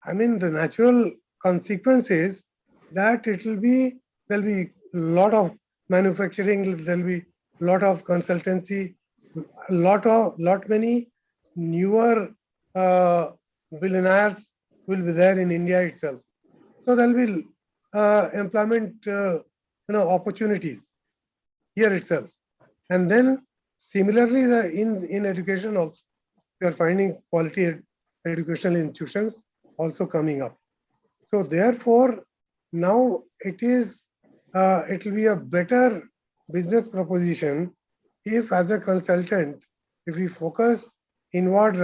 The natural consequence is that there'll be a lot of manufacturing, there'll be a lot of consultancy, lot many newer billionaires will be there in India itself. So there'll be employment opportunities here itself. And then similarly, in education also, we are finding quality educational institutions also coming up. So therefore, now it will be a better business proposition if, as a consultant, if we focus inward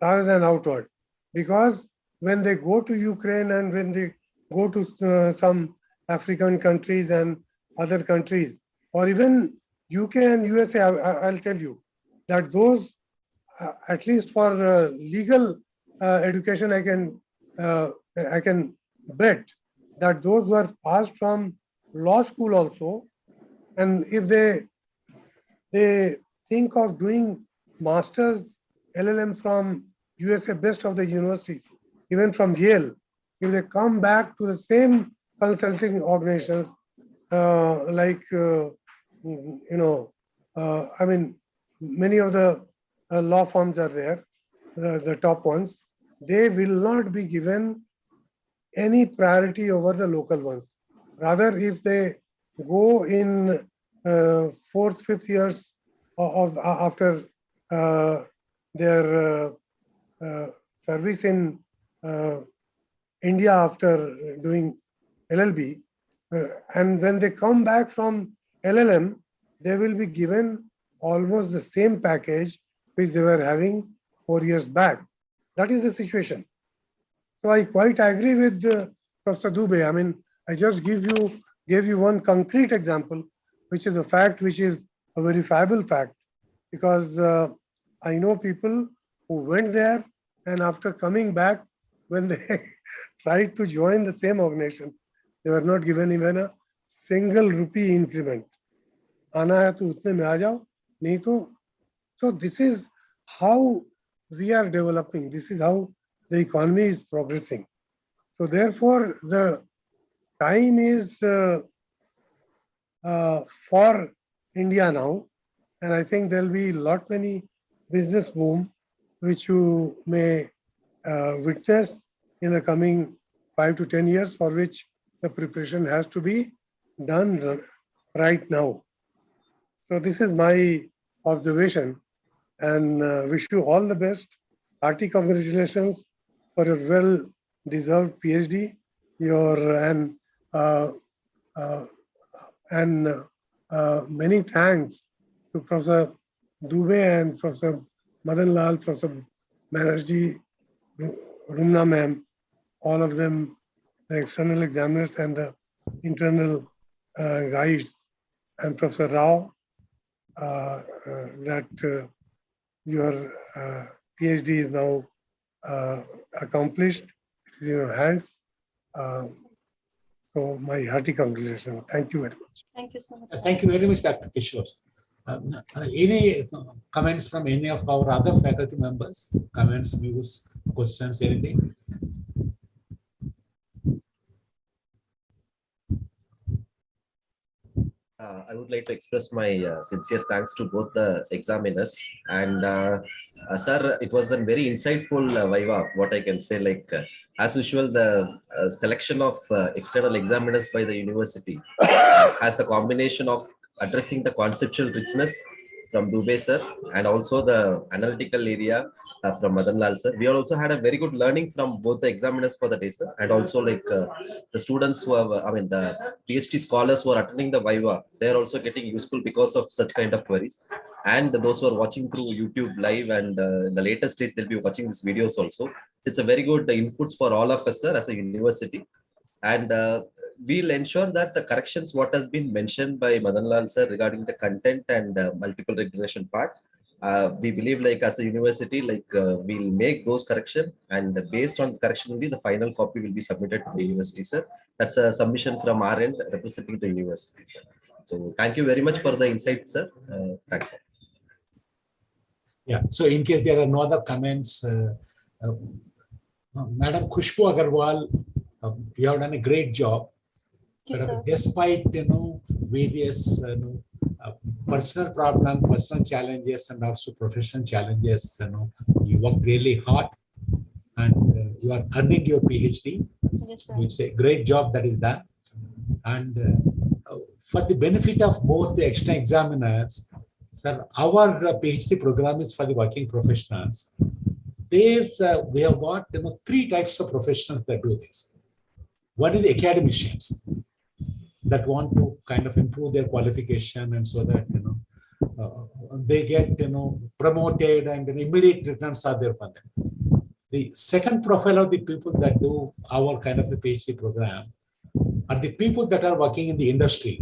rather than outward. Because when they go to Ukraine and when they go to some African countries and other countries, or even UK and USA, I'll tell you that those, at least for legal education, I can bet that those who are passed from law school also, and if they think of doing masters LLM from USA, best of the universities, even from Yale, if they come back to the same consulting organizations many of the law firms are there, the top ones, they will not be given any priority over the local ones. Rather, if they go in 4th, 5th years after their service in India after doing LLB, and when they come back from LLM, they will be given almost the same package which they were having 4 years back. That is the situation. So I quite agree with Professor Dubey. I just gave you one concrete example, which is a fact, which is a verifiable fact, because I know people who went there and after coming back, when they tried to join the same organization, they were not given even a single rupee increment. Aana hai to utne mein aa jao, nahi to. So this is how we are developing. This is how the economy is progressing. So therefore, the time is for India now, and I think there'll be many business boom which you may witness in the coming 5 to 10 years, for which the preparation has to be done right now. So this is my observation, and wish you all the best. Hearty congratulations for your well-deserved PhD. Many thanks to Professor Dubey and Professor Madan Lal, Professor Banerjee, Rumna ma'am, all of them, the external examiners and the internal guides, and Professor Rao, that your PhD is now accomplished. It is in your hands. So my hearty congratulations. Thank you very much. Thank you so much. Thank you very much, Dr. Kishore. Any comments from any of our other faculty members? Comments, views, questions, anything? I would like to express my sincere thanks to both the examiners. And sir, it was a very insightful Viva, what I can say. Like, as usual, the selection of external examiners by the university has the combination of addressing the conceptual richness from Dubey sir and also the analytical area from Madan Lal sir. We also had a very good learning from both the examiners for the day, sir, and also like the students who have, I mean, the PhD scholars who are attending the Viva, they are also getting useful because of such kind of queries. And those who are watching through YouTube live and in the later stage, they'll be watching these videos also. It's a very good inputs for all of us, sir, as a university. And we'll ensure that the corrections, what has been mentioned by Madan Lal sir regarding the content and multiple regression part, we believe like as a university, like we'll make those correction, and based on correction only the final copy will be submitted to the university, sir. That's a submission from our end representing the university, sir. So thank you very much for the insight, sir. Thanks, sir. Yeah, so in case there are no other comments, Madam Khushbu Agarwal, you have done a great job. Yes, sir. Despite various personal problems, personal challenges, and also professional challenges, you work really hard, and you are earning your PhD. Yes, sir. It's a great job that is done. And for the benefit of both the extra examiners, sir, our PhD program is for the working professionals. There we have got three types of professionals that do this. One is the academicians that want to kind of improve their qualification, and so that they get promoted and immediate returns are there for them. The second profile of the people that do our kind of a PhD program are the people that are working in the industry.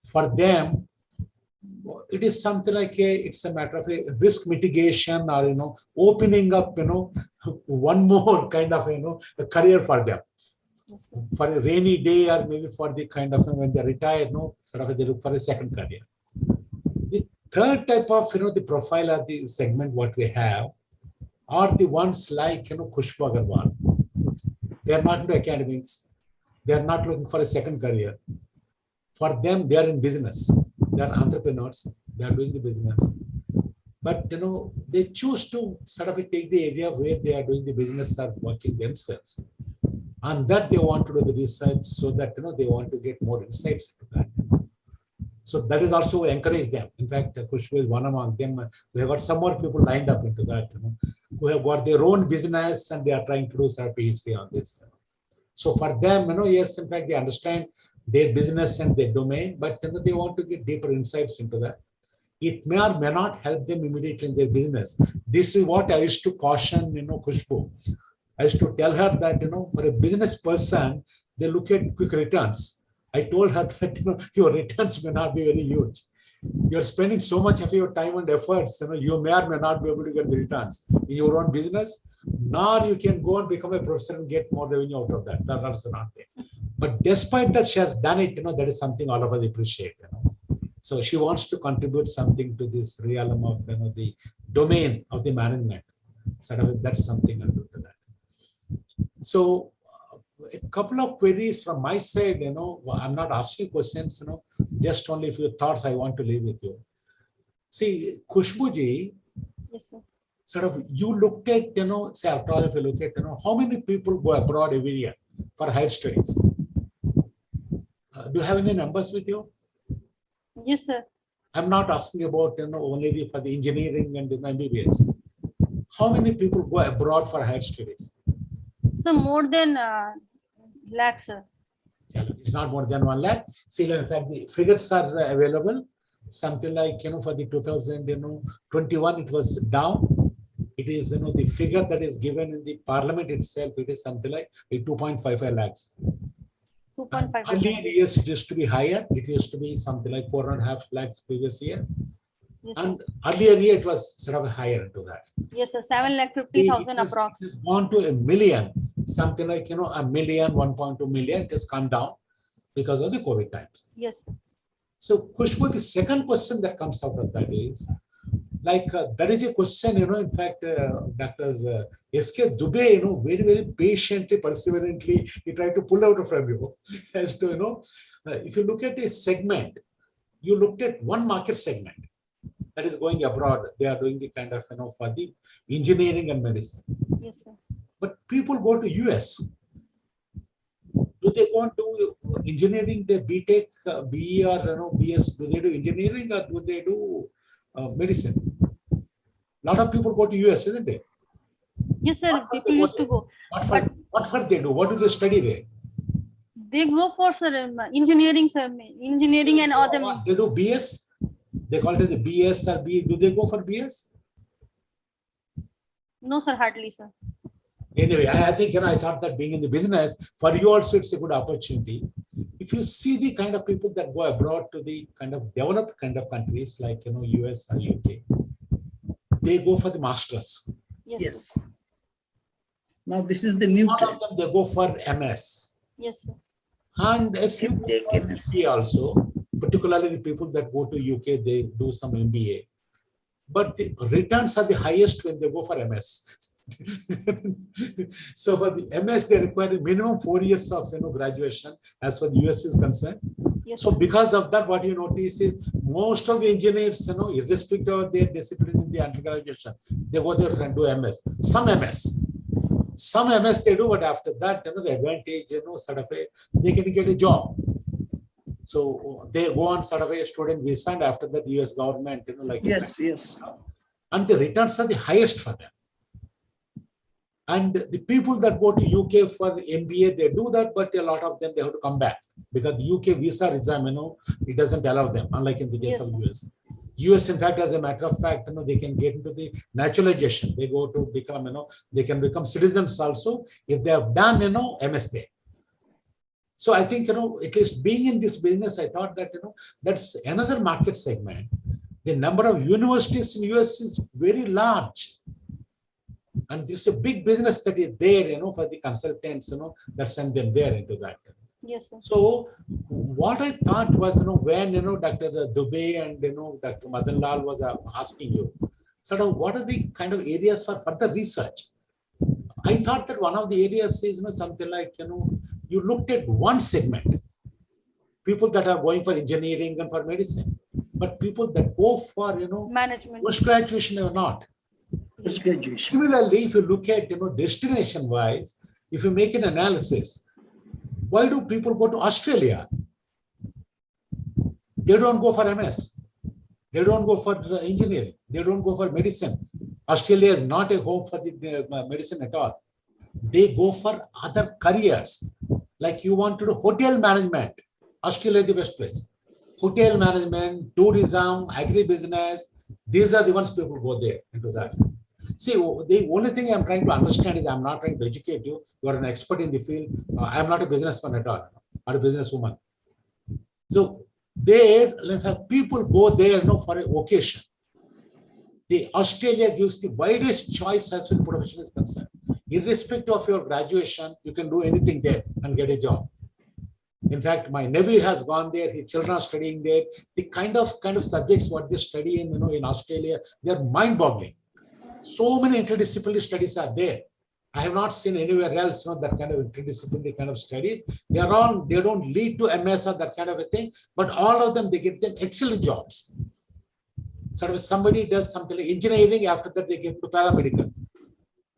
For them, it is something like it's a matter of a risk mitigation, or opening up one more kind of a career for them. Yes, sir. For a rainy day, or maybe for the kind of when they retire, sort of they look for a second career. The third type of the profile of the segment what we have are the ones like Khushbu Agarwal. They are not into academics. They are not looking for a second career. For them, they are in business. They are entrepreneurs. They are doing the business. But they choose to sort of take the area where they are doing the business or working themselves. And that they want to do the research, so that they want to get more insights into that. So that is also encourage them. In fact, Khushbu is one among them. We have got some more people lined up into that, who have got their own business and they are trying to do a PhD on this. So for them, yes, in fact, they understand their business and their domain, but they want to get deeper insights into that. It may or may not help them immediately in their business. This is what I used to caution, Khushbu. I used to tell her that, for a business person, they look at quick returns. I told her that, your returns may not be very huge. You're spending so much of your time and efforts, you may or may not be able to get the returns in your own business, nor you can go and become a professor and get more revenue out of that. That's also not there. But despite that, she has done it, that is something all of us appreciate. So she wants to contribute something to this realm of, the domain of the management. So that's something I'll do to that. So a couple of queries from my side, I'm not asking questions, just only a few thoughts I want to leave with you. See, Khushbu ji, Yes, sir. sort of you looked at, say after all, if you look at, how many people go abroad every year for higher studies? Do you have any numbers with you? Yes, sir. I'm not asking about, only for the engineering and MBBS. How many people go abroad for higher studies? So more than lakh, sir. It's not more than 1 lakh. See, in fact, the figures are available. Something like, for the 2021, it was down. It is, the figure that is given in the parliament itself, it is something like 2.55 lakhs. 2.5. Earlier years, it used to be higher. It used to be something like 4.5 lakhs previous year. Yes, And earlier year, it was sort of higher to that. yes, sir. 7,50,000 approx. It has gone to a million, something like, a million, 1.2 million. It has come down because of the COVID times. Yes, sir. So, Khushbu, the second question that comes out of that is, like, that is a question, in fact, Dr. S.K. Dubey, very, very patiently, perseverantly, he tried to pull out from you as to, if you look at a segment, you looked at one market segment that is going abroad. They are doing the kind of, for the engineering and medicine. Yes, sir. But people go to US. Do they go and do engineering, the BTech, BE or BS? Do they do engineering or do they do medicine? A lot of people go to US, isn't it? Yes, sir. People used to go. What for they do? What do they study there? They go for, sir, engineering, sir. Engineering and other. They do BS. They call it as a BS or B. Do they go for BS? No, sir, hardly, sir. Anyway, I think, I thought that being in the business, for you also, it's a good opportunity. If you see the kind of people that go abroad to the kind of developed kind of countries like, US or UK, they go for the masters. Yes. Now this is the new One of them, they go for MS. Yes, sir. And if you go for MBA also, particularly the people that go to UK, they do some MBA. But the returns are the highest when they go for MS. So for the MS, they require a minimum 4 years of graduation as far as the US is concerned. Yes, so because of that, what you notice is most of the engineers, irrespective of their discipline in the undergraduate, they go there and do MS. Some MS they do, but after that, the advantage, sort of they can get a job. So they go on sort of a student visa, and after that, US government, yes. And the returns are the highest for them. And the people that go to UK for MBA, they do that, but a lot of them, they have to come back because the UK visa exam, it doesn't allow them, unlike in the case of US. US, in fact, as a matter of fact, they can get into the naturalization. They go to become, they can become citizens also if they have done, MS there. So I think, at least being in this business, I thought that, that's another market segment. The number of universities in US is very large. And this is a big business that is there, for the consultants, that send them there into that. Yes, sir. So what I thought was, when, Dr. Dubey and, Dr. Madan Lal was asking you, sort of what are the kind of areas for further research? I thought that one of the areas is, something like, you looked at one segment, people that are going for engineering and for medicine, but people that go for, management, post-graduation or not. Similarly, if you look at, destination-wise, if you make an analysis, why do people go to Australia? They don't go for MS. They don't go for engineering. They don't go for medicine. Australia is not a home for the medicine at all. They go for other careers. Like you want to do hotel management. Australia is the best place. Hotel management, tourism, agribusiness. These are the ones people go there into that. See, the only thing I'm trying to understand is I'm not trying to educate you. You are an expert in the field. I'm not a businessman at all, or a businesswoman. So there, people go there for a vocation. The Australia gives the widest choice as far as profession is concerned. Irrespective of your graduation, you can do anything there and get a job. In fact, my nephew has gone there. His children are studying there. The kind of subjects what they study in Australia, they're mind-boggling. So many interdisciplinary studies are there. I have not seen anywhere else that kind of interdisciplinary kind of studies. They don't lead to MS or that kind of a thing, but all of them, they get them excellent jobs. So if somebody does something like engineering, after that they get to paramedical.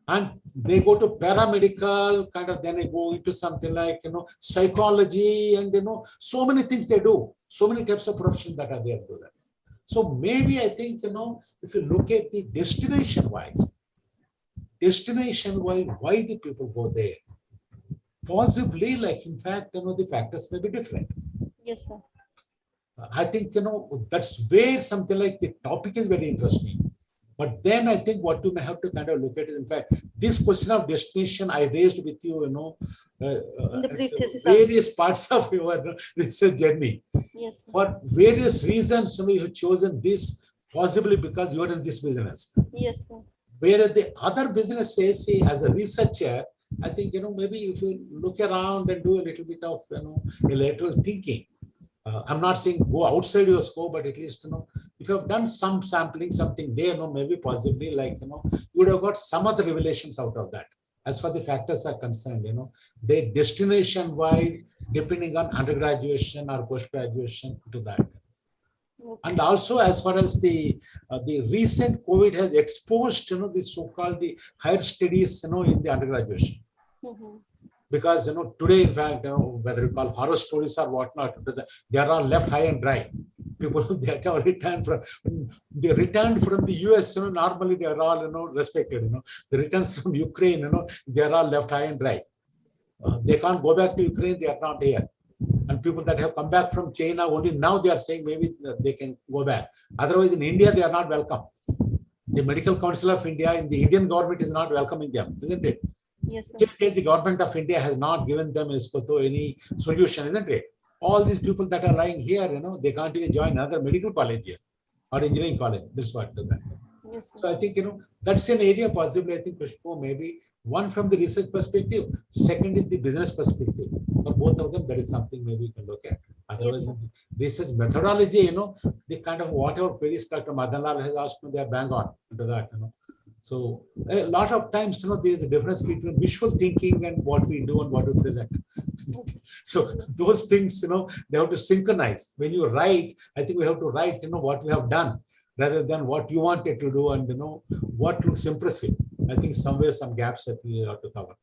And they go to paramedical, then they go into something like, psychology and, so many things they do. So many types of professions that are there to do that. So maybe I think, if you look at the destination-wise, why the people go there? Possibly, in fact, the factors may be different. Yes, sir. I think, that's where something like the topic is very interesting. But then I think what you may have to kind of look at is, in fact, this question of destination I raised with you, in the brief thesis various parts of your research journey. Yes, sir. For various reasons, you have chosen this, possibly because you are in this business. Yes, sir. Whereas the other businesses, see, as a researcher, I think, maybe if you look around and do a little bit of, a lateral thinking, I'm not saying go outside your scope, but at least, if you have done some sampling, something there, maybe possibly you would have got some other revelations out of that. As far as the factors are concerned, their destination wise, depending on undergraduation or post-graduation to that. Okay. And also, as far as the recent COVID has exposed, the so-called the higher studies, in the undergraduation. Because today, in fact, whether you call horror stories or whatnot, they are all left high and dry. People they have returned from the US. Normally they are all respected. The returns from Ukraine, they are all left high and dry. They can't go back to Ukraine. They are not here. And people that have come back from China, only now they are saying maybe they can go back. Otherwise, in India, they are not welcome. The Medical Council of India and the Indian government is not welcoming them, isn't it? Yes, sir. The government of India has not given them any solution, isn't it? All these people that are lying here, they can't even join another medical college here or engineering college. That's what. Yes, sir. So I think, that's an area possibly, I think, Khushbu, maybe one from the research perspective, second is the business perspective. For both of them, that is something maybe you can look at. Otherwise, Yes, research methodology, the kind of whatever queries Dr. Madanlal has asked, they are bang on into that, So a lot of times, there is a difference between visual thinking and what we do and what we present. So those things, they have to synchronize. When you write, I think we have to write, what we have done rather than what you wanted to do and, what looks impressive. I think somewhere some gaps that we have to cover.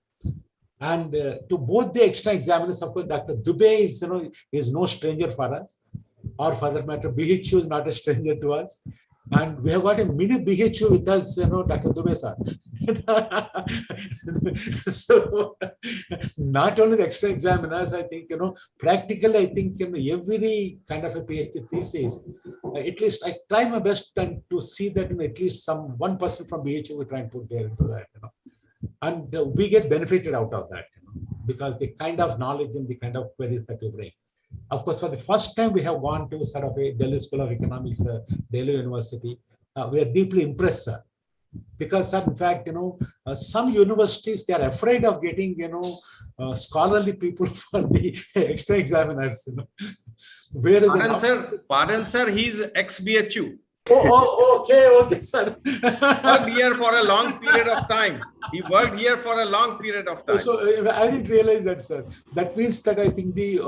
And to both the extra examiners, of course, Dr. Dubey is no stranger for us, or for that matter, BHU is not a stranger to us. And we have got a mini BHU with us, Dr. Dubey sir. So not only the extra examiners, I think, practically, I think, every kind of a PhD thesis, at least I try my best to see that at least one person from BHU we try and put there into that, and we get benefited out of that, because the kind of knowledge and the kind of queries that we bring. Of course, for the first time, we have gone to sort of a Delhi School of Economics, Delhi University. We are deeply impressed, sir, because, sir, in fact, some universities, they are afraid of getting, scholarly people for the extra examiners. Pardon, sir, he's ex-BHU. Okay, sir. Worked here for a long period of time. He worked here for a long period of time. So I didn't realize that, sir. That means that I think the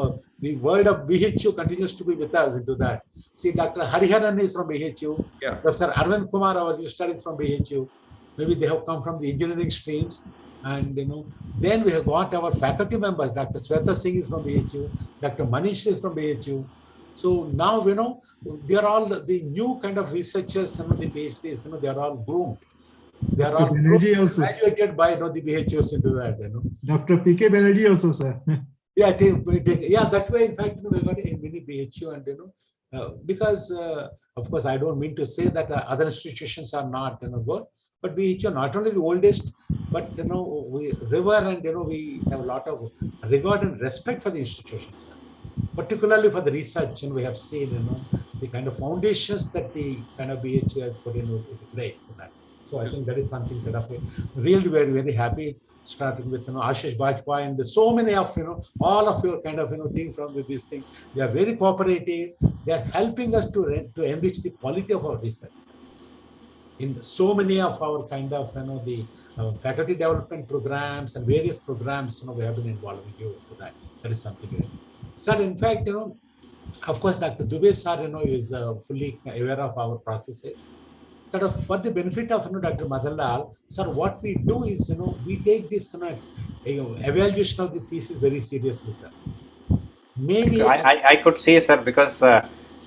word of BHU continues to be with us into that. See, Dr. Hariharan is from BHU. Yeah. Professor Arvind Kumar, our registrar, is from BHU. Maybe they have come from the engineering streams. And, then we have got our faculty members. Dr. Sweta Singh is from BHU. Dr. Manish is from BHU. So now, they are all the new kind of researchers, some of the PhDs, they are all groomed. They are all graduated by the BHUs into that. Dr. P.K. Banerjee also, sir. Yeah, that way, in fact, we got a mini BHU, and because, of course, I don't mean to say that other institutions are not good, but BHU not only the oldest, but we revere and we have a lot of regard and respect for the institutions. Particularly for the research, and we have seen, the kind of foundations that the kind of BHU has put in with great for that. So I think that is something sort of really very, very happy, starting with Ashish Bajpai and so many of all of your kind of team from with this thing. They are very cooperative. They are helping us to enrich the quality of our research. In so many of our kind of the faculty development programs and various programs, we have been involving you for that. That is something great. Sir, in fact, of course, Dr. Dubey sir, is fully aware of our processes. Sort of for the benefit of Dr. Madanlal, sir, what we do is, we take this evaluation of the thesis very seriously, sir. Maybe I could say, sir, because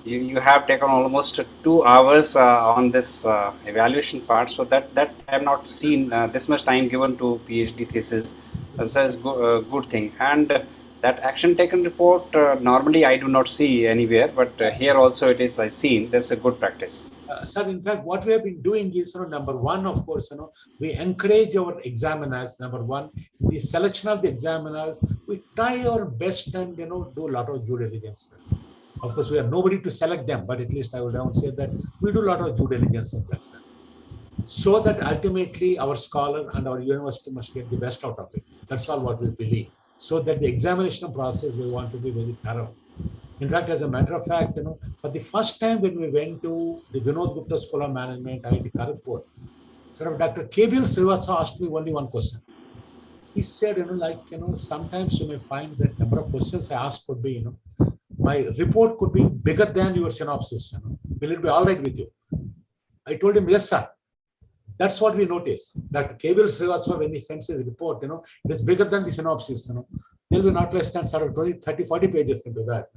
you have taken almost 2 hours on this evaluation part, so that I have not seen this much time given to PhD thesis. That's a good thing. And that action taken report, normally I do not see anywhere, but here also it is, I've seen. That's a good practice. Sir, in fact, what we have been doing is, number one, of course, we encourage our examiners, number one, the selection of the examiners, we try our best and, do a lot of due diligence. Of course, we are nobody to select them, but at least I would say that we do a lot of due diligence in that, so that ultimately our scholar and our university must get the best out of it. That's all what we believe. So that the examination process, we want to be very thorough. In fact, as a matter of fact, for the first time when we went to the Vinod Gupta School of Management, IIT Kharagpur, sort of Dr. KBL Srivastava asked me only one question. He said, sometimes you may find that number of questions I asked could be, my report could be bigger than your synopsis. Will it be all right with you? I told him, yes, sir. That's what we noticed. Dr. Keval Srivastava, when he sends his report, it is bigger than the synopsis. There'll be not less than sort of 20, 30, 40 pages into that.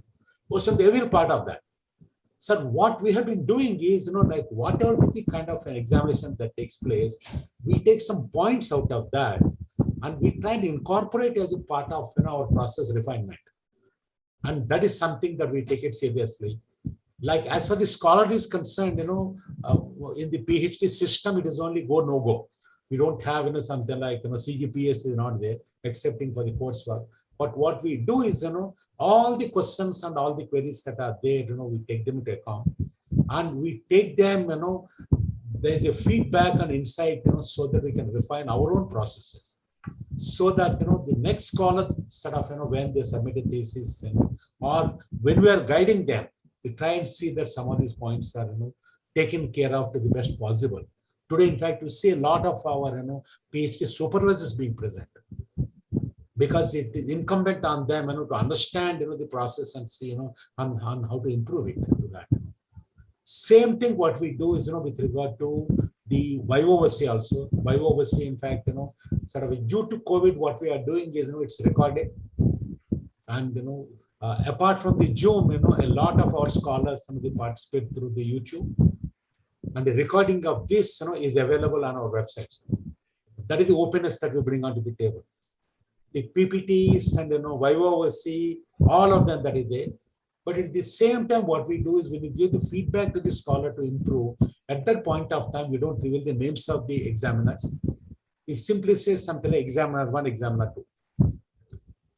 Most of every part of that. Sir, what we have been doing is, like whatever the kind of an examination that takes place, we take some points out of that and we try to incorporate as a part of our process refinement. And that is something that we take it seriously. Like as far as the scholar is concerned, in the PhD system, it is only go, no go. We don't have something like CGPS is not there, excepting for the coursework. But what we do is, all the questions and all the queries that are there, we take them into account. And we take them, there's a feedback and insight, so that we can refine our own processes. So that, the next scholar sort of, when they submit a thesis, or when we are guiding them, we try and see that some of these points are, taken care of to the best possible. Today, in fact, we see a lot of our, PhD supervisors being present, because it is incumbent on them, to understand, the process and see, on how to improve it. To that. Same thing what we do is, with regard to the Voce also. Voce, in fact, sort of due to COVID, what we are doing is, it's recorded. And, apart from the Zoom, a lot of our scholars, they participate through the YouTube. And the recording of this, is available on our websites. That is the openness that we bring onto the table. The PPTs and, Voce, all of them that is there. But at the same time, what we do is when we give the feedback to the scholar to improve, at that point of time, we don't reveal the names of the examiners. We simply say something like examiner 1, examiner 2.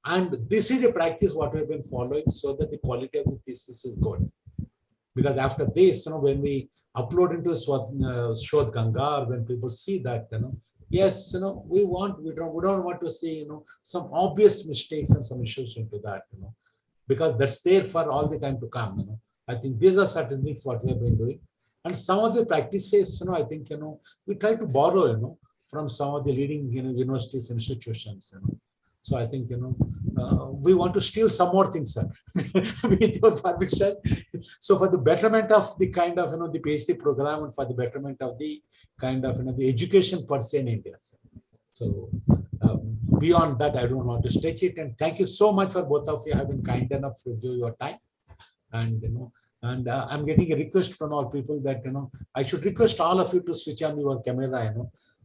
And this is a practice what we have been following so that the quality of the thesis is good. Because after this, when we upload into Shodh Ganga, or when people see that, yes, we don't want to see, some obvious mistakes and some issues into that, because that's there for all the time to come. I think these are certain things what we have been doing. And some of the practices, I think, we try to borrow, from some of the leading, universities, institutions, So I think, we want to steal some more things, sir, with your permission. So for the betterment of the kind of, the PhD program and for the betterment of the kind of, the education per se in India. Sir. So beyond that, I don't want to stretch it. And thank you so much for both of you having kind enough to give your time. And, I'm getting a request from all people that, I should request all of you to switch on your camera,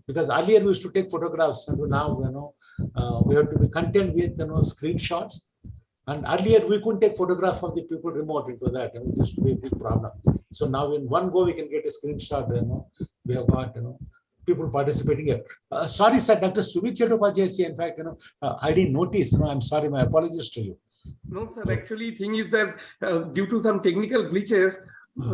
because earlier we used to take photographs and now, we have to be content with, screenshots. And earlier we couldn't take photograph of the people remote into that. It used to be a big problem. So now in one go, we can get a screenshot, we have got, people participating here. Sorry, sir, Dr. Sumit Chattopadhyay, in fact, I didn't notice, I'm sorry, my apologies to you. No, sir, actually thing is that due to some technical glitches,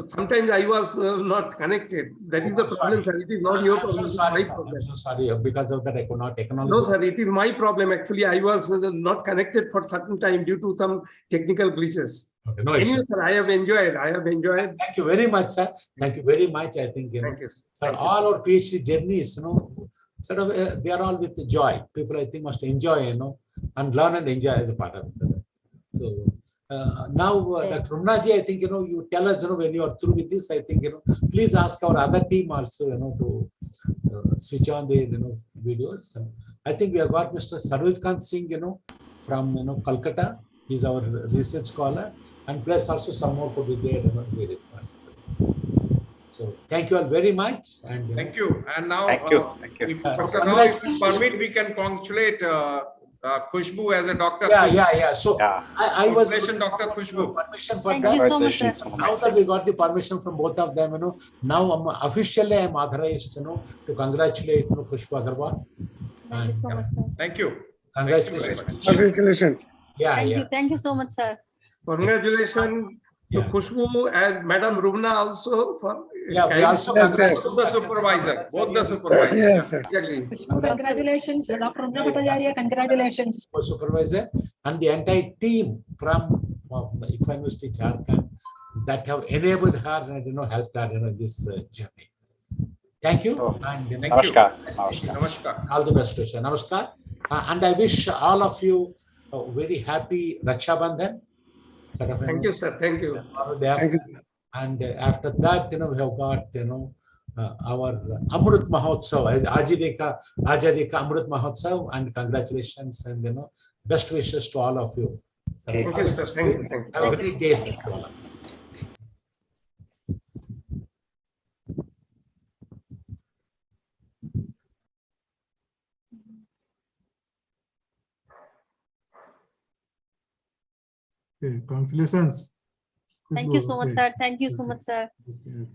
sometimes I was not connected. That is the problem, sir. It is not your problem. I'm so sorry. Because of that, I could not acknowledge. No, sir, it is my problem. Actually, I was not connected for certain time due to some technical glitches. Okay, no anyway, issue. sir, I have enjoyed. Thank you very much, sir. Thank you very much. I think, Thank you, sir, all our PhD journeys, sort of, they are all with joy. People, I think, must enjoy, and learn and enjoy as a part of it. So, now, Dr. Rumnaji, I think, you tell us, when you are through with this, I think, please ask our other team also, to switch on the, videos. I think we have got Mr. Sarojkant Singh, from, Kolkata. He's our research scholar, and plus also some more could be there, various parts. So thank you all very much. And thank you. And now, thank you. If Dr. Rao, if you permit, we can congratulate Khushbu as a doctor. Yeah. So I was Dr. Khushbu. Permission for Thank that. you so much, sir. Now that we got the permission from both of them, now I'm officially authorized, to congratulate Khushbu Agarwal. Thank you so much, sir. Thank you. Congratulations. Congratulations. Thank you so much, sir. Congratulations to Khushbu and Madam Rumna also for. We also congratulate both the supervisor. Yes, sir. Exactly. Congratulations, Dr. Rumna Bhattacharya. Congratulations. Supervisor and the entire team from the University Jharkhand that have enabled her and helped her in this journey. Thank you. And Namaskar. All the best to you. Namaskar. And I wish all of you a very happy Raksha Bandhan. Thank you, sir. Thank you. And after that, we have got, our Amrit Mahotsav, Azadi Ka Amrit Mahotsav, and congratulations and, best wishes to all of you. Thank you, sir. Thank you. Thank you. Have a great day, sir. Okay, congratulations. Thank you so much, Okay. sir. Thank you so much, sir. Okay.